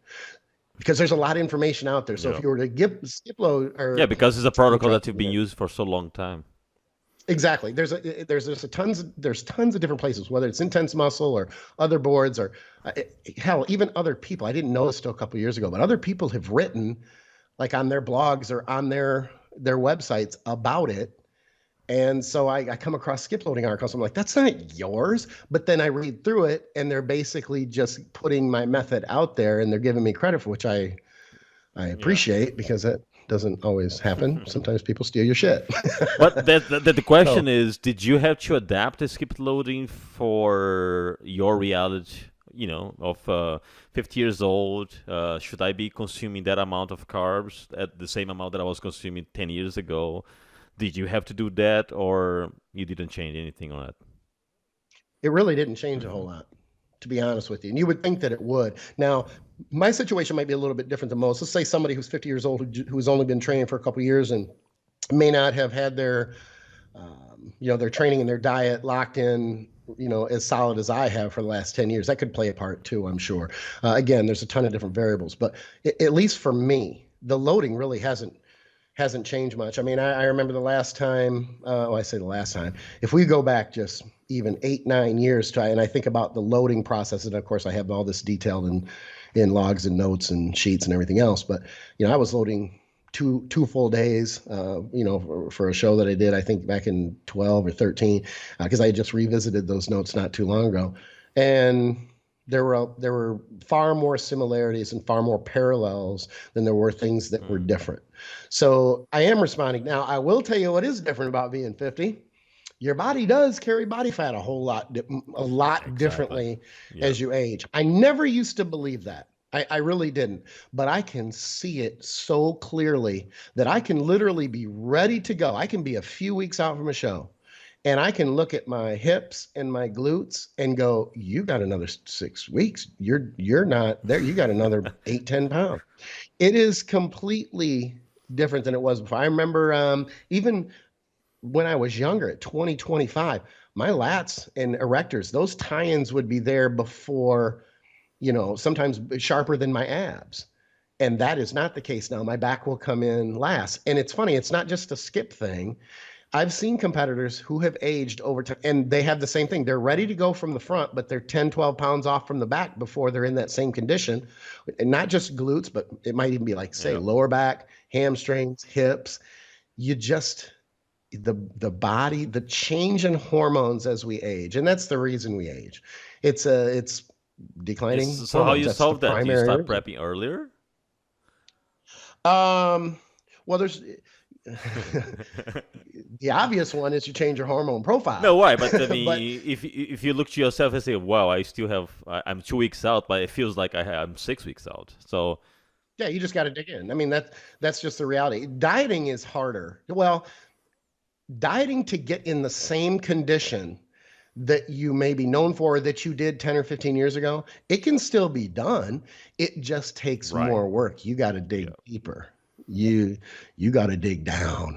because there's a lot of information out there. So if you were to give skip load, because it's a protocol that you've been used for so long time. Exactly. There's tons of different places, whether it's Intense Muscle or other boards or hell, even other people. I didn't know this till a couple of years ago, but other people have written like on their blogs or on their websites about it. And so I come across skip loading articles. I'm like, that's not yours. But then I read through it, and they're basically just putting my method out there, and they're giving me credit for which I appreciate because that doesn't always happen. Sometimes people steal your shit. But the question is, did you have to adapt the skip loading for your reality? Of 50 years old, should I be consuming that amount of carbs at the same amount that I was consuming 10 years ago? Did you have to do that, or you didn't change anything on that? It really didn't change a whole lot, to be honest with you. And you would think that it would. Now, my situation might be a little bit different than most. Let's say somebody who's 50 years old who's only been training for a couple of years and may not have had their training and their diet locked in, as solid as I have for the last 10 years. That could play a part too, I'm sure. Again, there's a ton of different variables, but at least for me, the loading really hasn't changed much. I mean, I remember the last time, I say the last time, if we go back just even 8-9 years, and I think about the loading process, and of course I have all this detailed in logs and notes and sheets and everything else, but I was loading two full days, for a show that I did, I think back in 12 or 13, because I just revisited those notes not too long ago, and there were far more similarities and far more parallels than there were things that were different. So I am responding. Now, I will tell you what is different about being 50. Your body does carry body fat a lot Exactly. differently Yeah. as you age. I never used to believe that. I really didn't. But I can see it so clearly that I can literally be ready to go. I can be a few weeks out from a show and I can look at my hips and my glutes and go, you got another 6 weeks. You're not there. You got another 8, 10 pounds. It is completely different than it was before. I remember even when I was younger at 20, 25, my lats and erectors, those tie-ins would be there before, sometimes sharper than my abs. And that is not the case now. My back will come in last. And it's funny, it's not just a skip thing. I've seen competitors who have aged over time and they have the same thing. They're ready to go from the front, but they're 10, 12 pounds off from the back before they're in that same condition. And not just glutes, but it might even be like, say, Yeah. lower back, hamstrings, hips. You just, the body, the change in hormones as we age, and that's the reason we age. It's Yes. declining So how hormones. you That's the solve that? Do you primary start reason. prepping earlier? Um, well, there's the obvious one is you change your hormone No, profile, why? But I but mean, if you look to yourself and say, "Wow, I still have I'm 2 weeks out," but it feels like I'm 6 weeks out. So yeah, you just got to dig in. I mean, that's just the reality. Dieting is harder. Well, dieting to get in the same condition that you may be known for that you did 10 or 15 years ago, it can still be done. It just takes right, more work. You got to dig yeah, deeper. You got to dig down.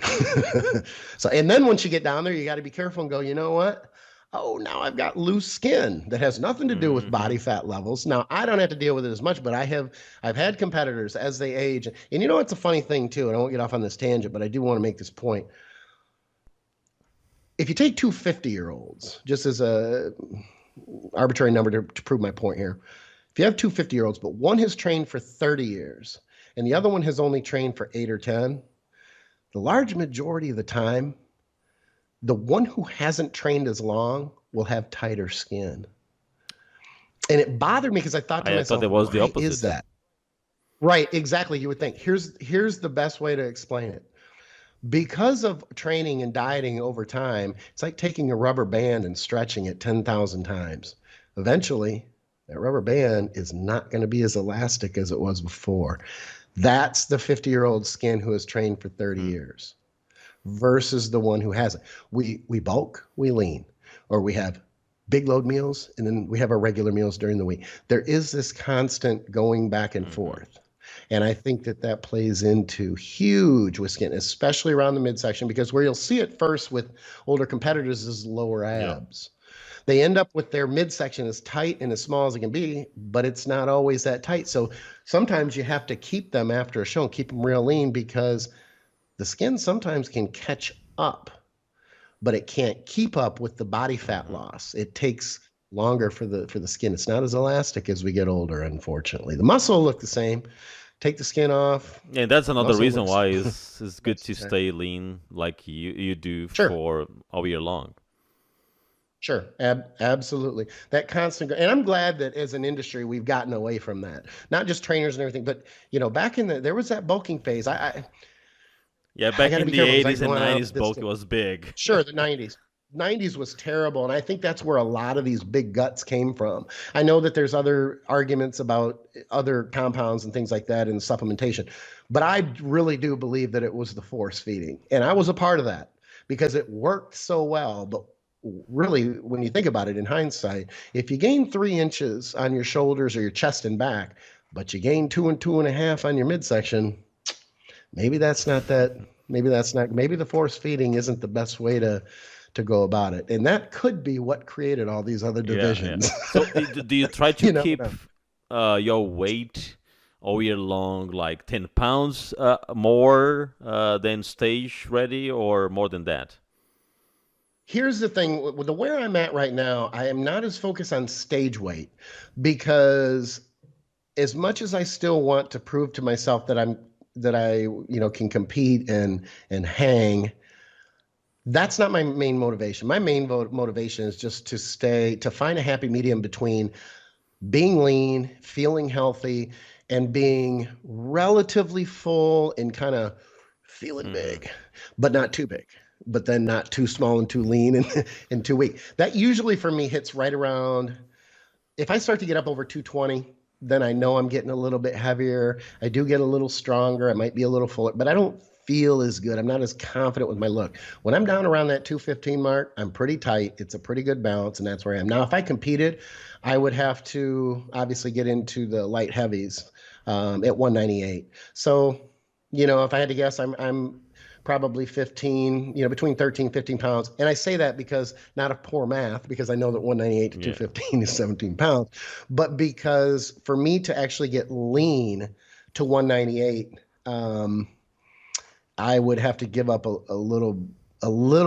So, and then once you get down there, you got to be careful and go, you know what? Oh, now I've got loose skin that has nothing to do with body hmm fat levels. Now, I don't have to deal with it as much, but I've had competitors as they age. And you know it's a funny thing too, and I won't get off on this tangent, but I do want to make this point. If you take 250-year-olds, just as a arbitrary number to prove my point here, if you have 250-year-olds, but one has trained for 30 years and the other one has only trained for 8 or 10, the large majority of the time, the one who hasn't trained as long will have tighter skin. And it bothered me because I thought to I thought myself, it was the why is opposite. that? Right, exactly. You would think. Here's the best way to explain it. Because of training and dieting over time, it's like taking a rubber band and stretching it 10,000 times. Eventually, that rubber band is not going to be as elastic as it was before. That's the 50-year-old skin who has trained for 30 Hmm. years versus the one who hasn't. We bulk, we lean, or we have big load meals and then we have our regular meals during the week. There is this constant going back and Hmm. forth. And I think that plays into huge with skin, especially around the midsection, because where you'll see it first with older competitors is lower Yeah. abs. They end up with their midsection as tight and as small as it can be, but it's not always that tight. So sometimes you have to keep them after a show and keep them real lean because the skin sometimes can catch up, but it can't keep up with the body fat Hmm. loss. It takes longer for the skin. It's not as elastic as we get older, unfortunately. The muscle will look the same. Take the skin off, And that's another muscle reason looks why it's good looks to exact. stay lean like you do Sure. for all year long. Sure, absolutely. That constant, and I'm glad that as an industry we've gotten away from that. Not just trainers and everything, but back in there was that bulking phase. Yeah, I back got to in be the careful because I 80s can go and on and on 90s, with this. bulk was big. Sure, the 90s. 90s was terrible, and I think that's where a lot of these big guts came from. I know that there's other arguments about other compounds and things like that in supplementation, but I really do believe that it was the force feeding, and I was a part of that because it worked so well. But really, when you think about it in hindsight, if you gain 3 inches on your shoulders or your chest and back, but you gain 2 and 2.5 on your midsection, maybe that's not that. Maybe the force feeding isn't the best way to go about it. And that could be what created all these other Yeah, yeah. divisions. So do you try to You never keep know. your weight all year long, like 10 pounds more than stage ready, or more than that? Here's the thing with the where I'm at right now, I am not as focused on stage weight because as much as I still want to prove to myself that I, can compete and hang. That's not my main motivation. My main motivation is just to find a happy medium between being lean, feeling healthy, and being relatively full and kind of feeling Mm-hmm. big, but not too big, but then not too small and too lean and too weak. That usually for me hits right around, if I start to get up over 220, then I know I'm getting a little bit heavier. I do get a little stronger. I might be a little fuller, but I don't feel as good. I'm not as confident with my look. When I'm down around that 215 mark, I'm pretty tight. It's a pretty good balance, and that's where I am. Now, if I competed, I would have to obviously get into the light heavies at 198. So, if I had to guess, I'm probably 15, between 13, 15 pounds. And I say that because not of poor math, because I know that 198 to Yeah. 215 is 17 pounds, but because for me to actually get lean to 198, I would have to give up a little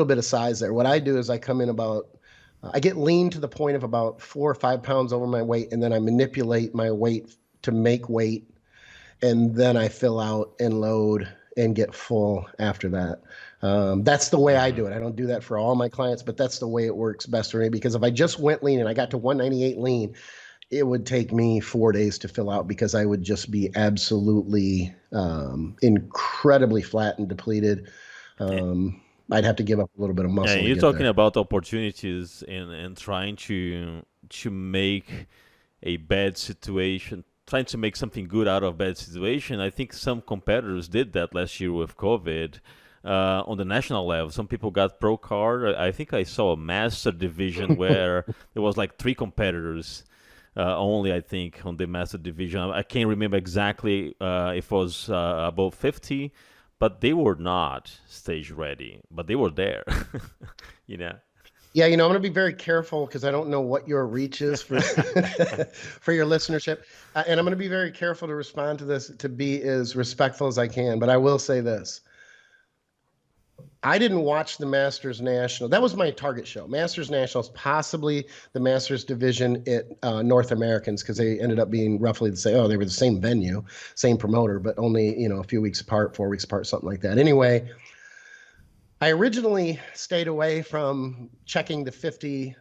bit of size there. What I do is I come in I get lean to the point of about 4 or 5 pounds over my weight, and then I manipulate my weight to make weight, and then I fill out and load and get full after that. That's the way I Mm-hmm. do it. I don't do that for all my clients, but that's the way it works best for me, because if I just went lean and I got to 198 lean, it would take me 4 days to fill out, because I would just be absolutely incredibly flat and depleted. I'd have to give up a little bit of Yeah, muscle to you're get talking there. about opportunities and trying to make a bad situation, trying to make something good out of bad situation. I think some competitors did that last year with COVID. On the national level, some people got pro card. I think I saw a master division where there was like three competitors only. I think on the master division, I can't remember exactly if it was above 50, but they were not stage ready, but they were there. you know. Yeah, I'm going to be very careful because I don't know what your reach is for for your listenership, and I'm going to be very careful to respond to this to be as respectful as I can. But I will say this: I didn't watch the Masters National. That was my target show. Masters Nationals, possibly the Masters division at North Americans, because they ended up being roughly the same. Oh, they were the same venue, same promoter, but only a few weeks apart, 4 weeks apart, something like that. Anyway, I originally stayed away from checking the 50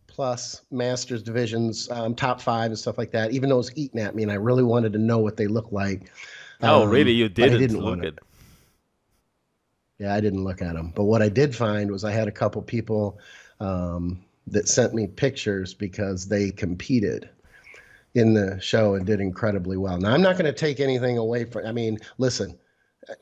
plus Masters divisions, top five and stuff like that, even though it was eating at me, and I really wanted to know what they look like. Oh, really? You But I didn't didn't want look to. at? Yeah, I didn't look at them. But what I did find was I had a couple people that sent me pictures because they competed in the show and did incredibly well. Now, I'm not going to take anything away from, I mean, listen,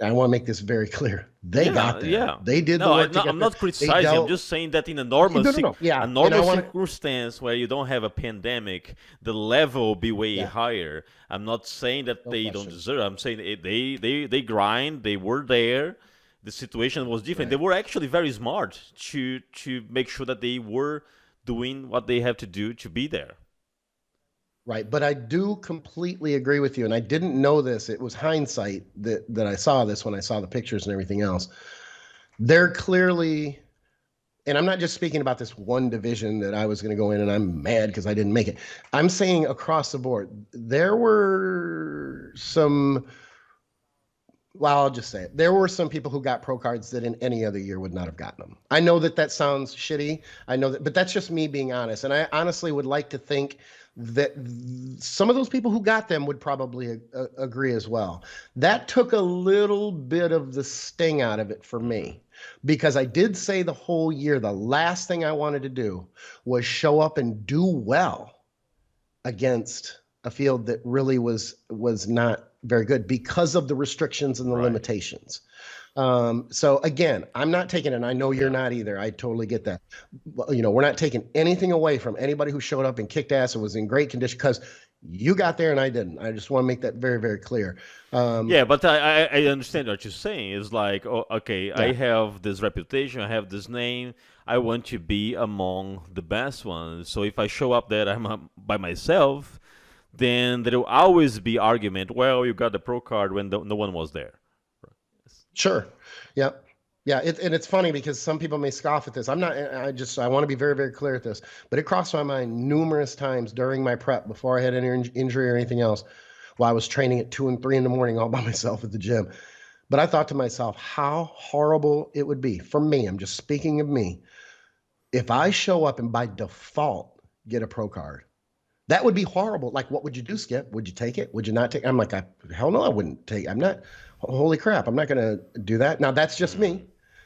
I want to make this very clear. They Yeah, got there. yeah. They did the No, work to I'm get there. not They criticizing. I'm dealt. just saying that in a normal, No, no, no. a Yeah. And I normal want to, circumstance where you don't have a pandemic, the level will be way yeah, higher. I'm not saying that no they don't question. deserve. I'm saying they grind. They were there. The situation was different. They Right. were actually very smart to make sure that they were doing what they have to do to be there. Right. But I do completely agree with you. And I didn't know this. It was hindsight that I saw this when I saw the pictures and everything else. They're clearly, and I'm not just speaking about this one division that I was going to go in and I'm mad because I didn't make it. I'm saying across the board, there were some, well, I'll just say it. There were some people who got pro cards that in any other year would not have gotten them. I know that that sounds shitty. I know that, but that's just me being honest. And I honestly would like to think that some of those people who got them would probably agree as well. That took a little bit of the sting out of it for Hmm. me, because I did say the whole year the last thing I wanted to do was show up and do well against a field that really was not very good because of the restrictions and the Right. limitations. So again, I'm not taking it, and I know you're Yeah. not either. I totally get that. We're not taking anything away from anybody who showed up and kicked ass and was in great condition, because you got there and I didn't. I just want to make that very, very clear. Um, Yeah, but I understand what you're saying. It's like, oh, okay, I yeah, have this reputation, I have this name. I want to be among the best ones. So if I show up there, I'm by myself, then there will always be argument. Well, you got the pro card when no one was there. sure. Yeah. Yeah, and it's funny because some people may scoff at this. I'm not. I want to be very, very clear at this. But it crossed my mind numerous times during my prep before I had any injury or anything else. while I was training at 2 and 3 in the morning all by myself at the gym. But I thought to myself, how horrible it would be for me. I'm just speaking of me. If I show up and by default get a pro card, that would be horrible. Like, what would you do, Skip? Would you take it? Would you not take it? I'm like, hell no, I wouldn't take it. I'm not, holy crap, I'm not going to do that. Now, that's just me.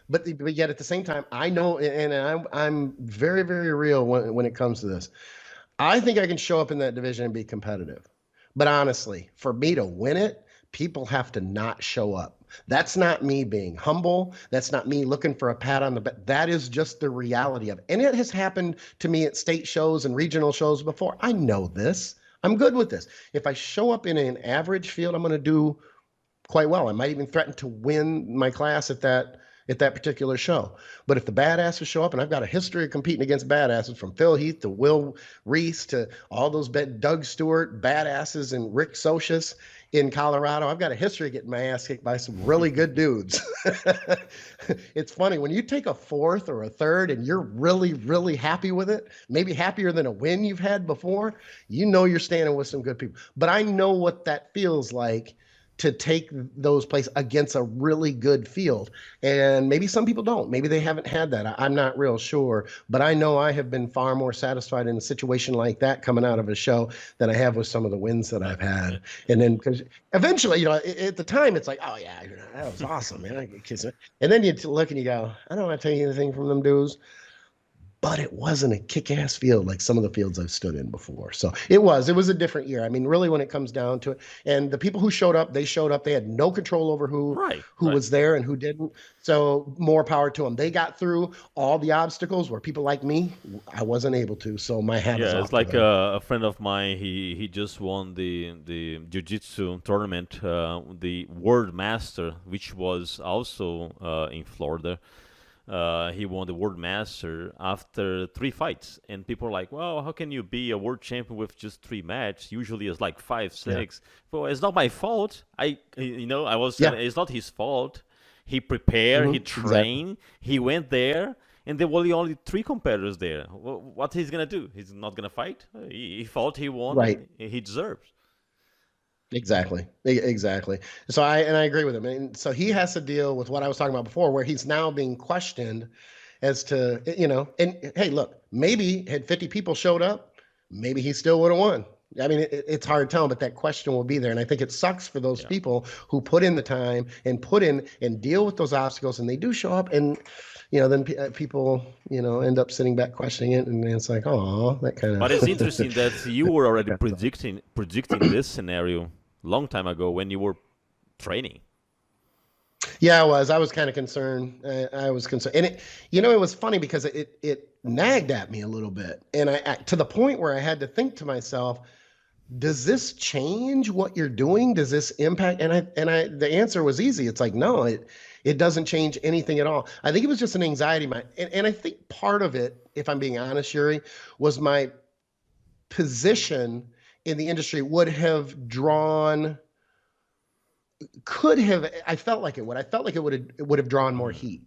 But yet at the same time, I know, and I'm very, very real when it comes to this. I think I can show up in that division and be competitive. But honestly, for me to win it, people have to not show up. That's not me being humble. That's not me looking for a pat on the back. That is just the reality of it. And it has happened to me at state shows and regional shows before. I know this. I'm good with this. If I show up in an average field, I'm going to do quite well. I might even threaten to win my class at that particular show. But if the badasses show up, and I've got a history of competing against badasses, from Phil Heath to Will Reese to all those Doug Stewart badasses and Rick Socius in Colorado, I've got a history of getting my ass kicked by some really good dudes. It's funny when you take a fourth or a third and you're really, really happy with it, maybe happier than a win you've had before, you know you're standing with some good people. But I know what that feels like to take those places against a really good field. And maybe some people don't. Maybe they haven't had that. I'm not real sure. But I know I have been far more satisfied in a situation like that coming out of a show than I have with some of the wins that I've had. And then because eventually, at the time, it's like, oh, yeah, that was awesome, man. I could kiss it. And then you look and you go, I don't want to take anything from them dudes. But it wasn't a kick-ass field like some of the fields I've stood in before. So it was a different year. I mean, really, when it comes down to it, and the people who showed up, they showed up. They had no control over who was there and who didn't. So more power to them. They got through all the obstacles where people like me, I wasn't able to. So my hat is off. Yeah, it's like a friend of mine. He just won the jiu-jitsu tournament, the World Master, which was also in Florida. He won the World Master after 3 fights, and people are like, "Well, how can you be a world champion with just 3 matches? Usually, it's like 5, 6." Yeah. Well, it's not my fault. I was saying it's not his fault. He prepared, he trained, he went there, and there were only 3 competitors there. What he's gonna do? He's not gonna fight. He fought, he won, right? He deserves. Exactly. So I agree with him. And so he has to deal with what I was talking about before, where he's now being questioned as to, and hey, look, maybe had 50 people showed up, maybe he still would have won. I mean, it's hard to tell, but that question will be there. And I think it sucks for those people who put in the time and put in and deal with those obstacles, and they do show up, and then people, end up sitting back questioning it, and it's like, oh, that kind of. But it's interesting that you were already predicting this scenario long time ago when you were training. Yeah, I was kind of concerned. I was concerned, and it was funny because it nagged at me a little bit, and I to the point where I had to think to myself, does this change what you're doing? Does this impact? And the answer was easy. It's like, no, it doesn't change anything at all. I think it was just an anxiety. And I think part of it, if I'm being honest, Yuri, was my position in the industry I felt like it would. I felt like it would have drawn more heat.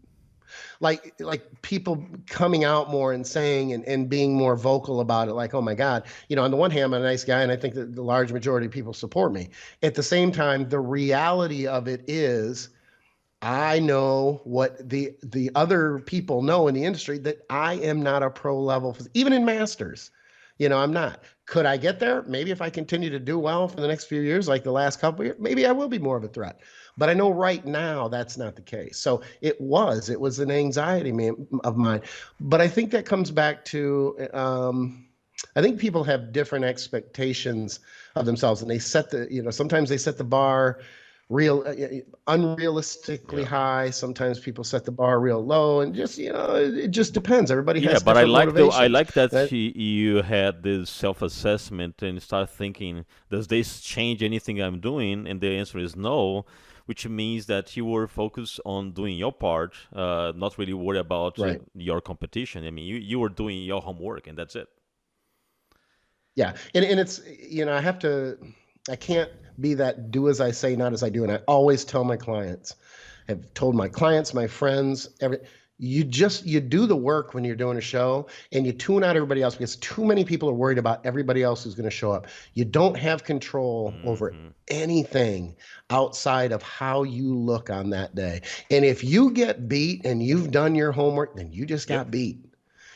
Like people coming out more and saying and being more vocal about it, like, oh my God, on the one hand, I'm a nice guy, and I think that the large majority of people support me. At the same time, the reality of it is, I know what the other people know in the industry, that I am not a pro level, even in masters. I'm not. Could I get there? Maybe if I continue to do well for the next few years, like the last couple of years, maybe I will be more of a threat. But I know right now that's not the case. So it was an anxiety of mine. But I think that comes back to, I think people have different expectations of themselves, and they sometimes they set the bar unrealistically high. Sometimes people set the bar real low, and just it just depends. Everybody has but I like motivations. that you had this self-assessment and start thinking, does this change anything I'm doing? And the answer is no, which means that you were focused on doing your part, not really worried about your competition. I mean, you were doing your homework, and that's it. Yeah, and it's I can't be that do as I say, not as I do. And I always tell my clients, I've told my clients, my friends, you do the work when you're doing a show and you tune out everybody else because too many people are worried about everybody else who's going to show up. You don't have control over Hmm. anything outside of how you look on that day. And if you get beat and you've done your homework, then you just Yep. got beat.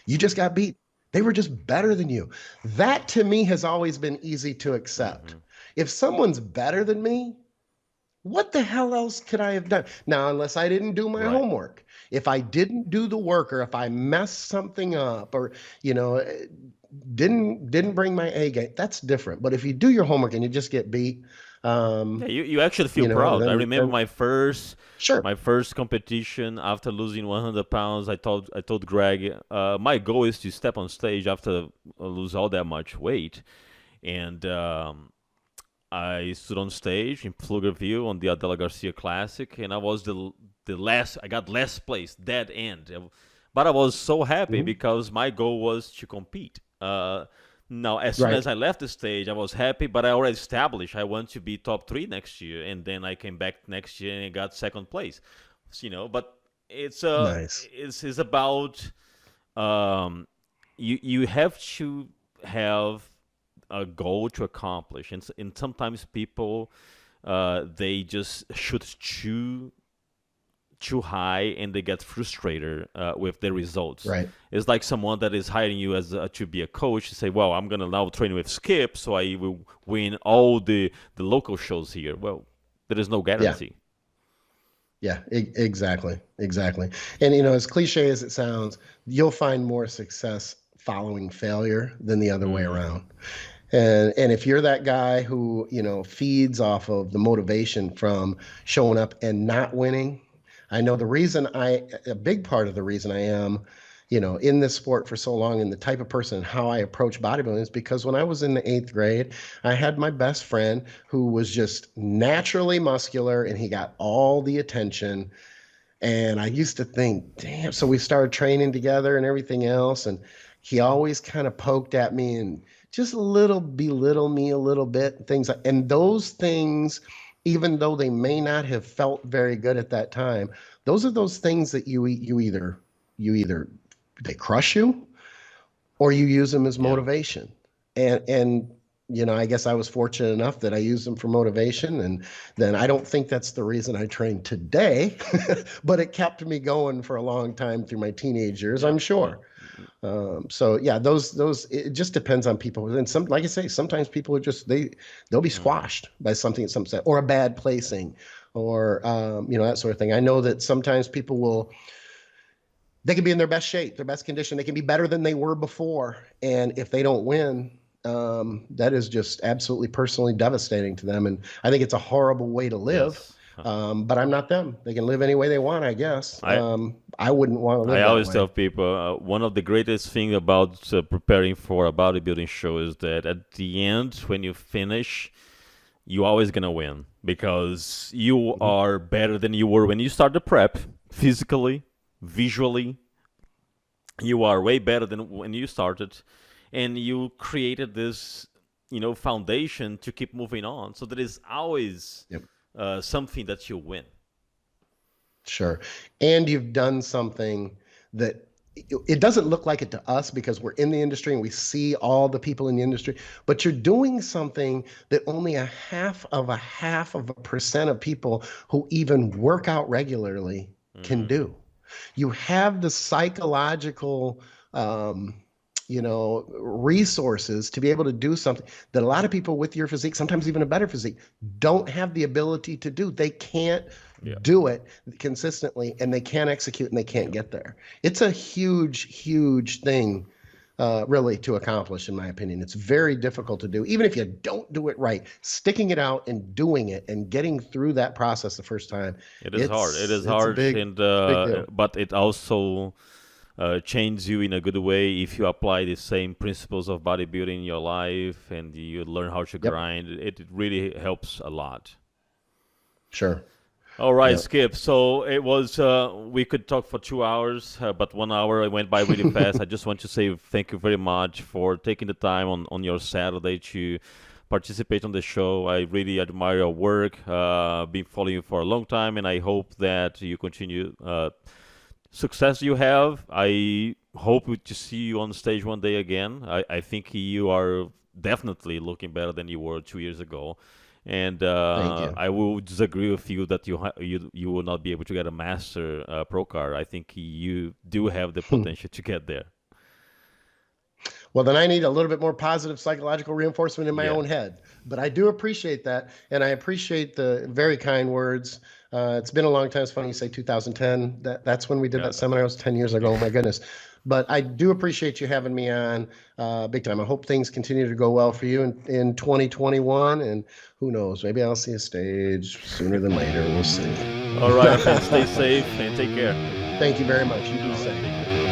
You just got beat. They were just better than you. That to me has always been easy to accept. Hmm. If someone's better than me, what the hell else could I have done? Now, unless I didn't do my Right. homework, if I didn't do the work, or if I messed something up, or you know, didn't bring my A game, that's different. But if you do your homework and you just get beat, Yeah, you actually feel you know, proud. I remember then my first sure. my first competition after losing 100 pounds. I told Greg, my goal is to step on stage after lose all that much weight, and I stood on stage in Pflugerville on the Adela Garcia Classic, and I was the last. I got last place, dead end. But I was so happy Mhm. because my goal was to compete. Now, as soon Right. as I left the stage, I was happy, but I already established I want to be top three next year, and then I came back next year and got second place. But it's Nice. it's about um, you have to have a goal to accomplish, and sometimes people they just shoot too high and they get frustrated with the results. Right. It's like someone that is hiring you to be a coach to say, "Well, I'm gonna now train with Skip, so I will win all the local shows here." Well, there is no Yeah. guarantee. Yeah. Exactly. Exactly. And you know, as cliche as it sounds, you'll find more success following failure than the other way Hmm. around. And if you're that guy who, you know, feeds off of the motivation from showing up and not winning, I know a big part of the reason I am, you know, in this sport for so long and the type of person and how I approach bodybuilding is because when I was in the eighth grade, I had my best friend who was just naturally muscular and he got all the attention. And I used to think, damn. So we started training together and everything else. And he always kind of poked at me and just a little belittle me a little bit, things like, and those things, even though they may not have felt very good at that time, those are those things that you either they crush you or you use them as Yeah. motivation. And you know, I guess I was fortunate enough that I used them for motivation, and then I don't think that's the reason I train today, but it kept me going for a long time through my teenage years, Yeah. I'm Yeah. sure. So yeah, those it just depends on people, and some, like I say, sometimes people are just they'll be Hmm. squashed by something at some set or a bad placing, or you know, that sort of thing. I know that sometimes people will they can be in their best shape, their best condition. They can be better than they were before. And if they don't win, that is just absolutely personally devastating to them. And I think it's a horrible way to live. Yes. But I'm not them. They can live any way they want, I guess. I I wouldn't want to I live that always way. tell people one of the greatest things about preparing for a bodybuilding show is that at the end, when you finish, you're always gonna win because you Mhm. are better than you were when you start the prep, physically, visually. You are way better than when you started, and you created this, foundation to keep moving on. So there is always Yep. something that you win. Sure. And you've done something that it doesn't look like it to us because we're in the industry and we see all the people in the industry, but you're doing something that only a half of a percent of people who even work out regularly can Hmm. do. You have the psychological um, resources to be able to do something that a lot of people with your physique, sometimes even a better physique, don't have the ability to do. They can't Yeah. do it consistently and they can't execute and they can't Yeah. get there. It's a huge, huge thing, really, to accomplish, in my opinion. It's very difficult to do, even if you don't do it right. Sticking it out and doing it and getting through that process the first time, It is hard. It it's is it's a hard, big, and big deal. but it also changes you in a good way if you apply the same principles of bodybuilding in your life and you learn how to Yep, grind. It really helps a lot. sure. All right, Yep. Skip. So it was, we could talk for 2 hours, but 1 hour went by really fast. I just want to say thank you very much for taking the time on your Saturday to participate on the show. I really admire your work. Been following you for a long time, and I hope that you continue success you have. I hope to see you on stage one day again. I think you are definitely looking better than you were 2 years ago. And Thank you. I will disagree with you that you will not be able to get a master pro car. I think you do have the potential to get there. Well, then I need a little bit more positive psychological reinforcement in my Yeah. own head. But I do appreciate that. And I appreciate the very kind words. It's been a long time. It's funny you say 2010. That's when we did Yeah. that seminar. It was 10 years ago. Oh, my goodness. But I do appreciate you having me on big time. I hope things continue to go well for you in 2021. And who knows, maybe I'll see a stage sooner than later. We'll see. All right, my friend, stay safe and take care. Thank you very much. You do the All right, same. take care.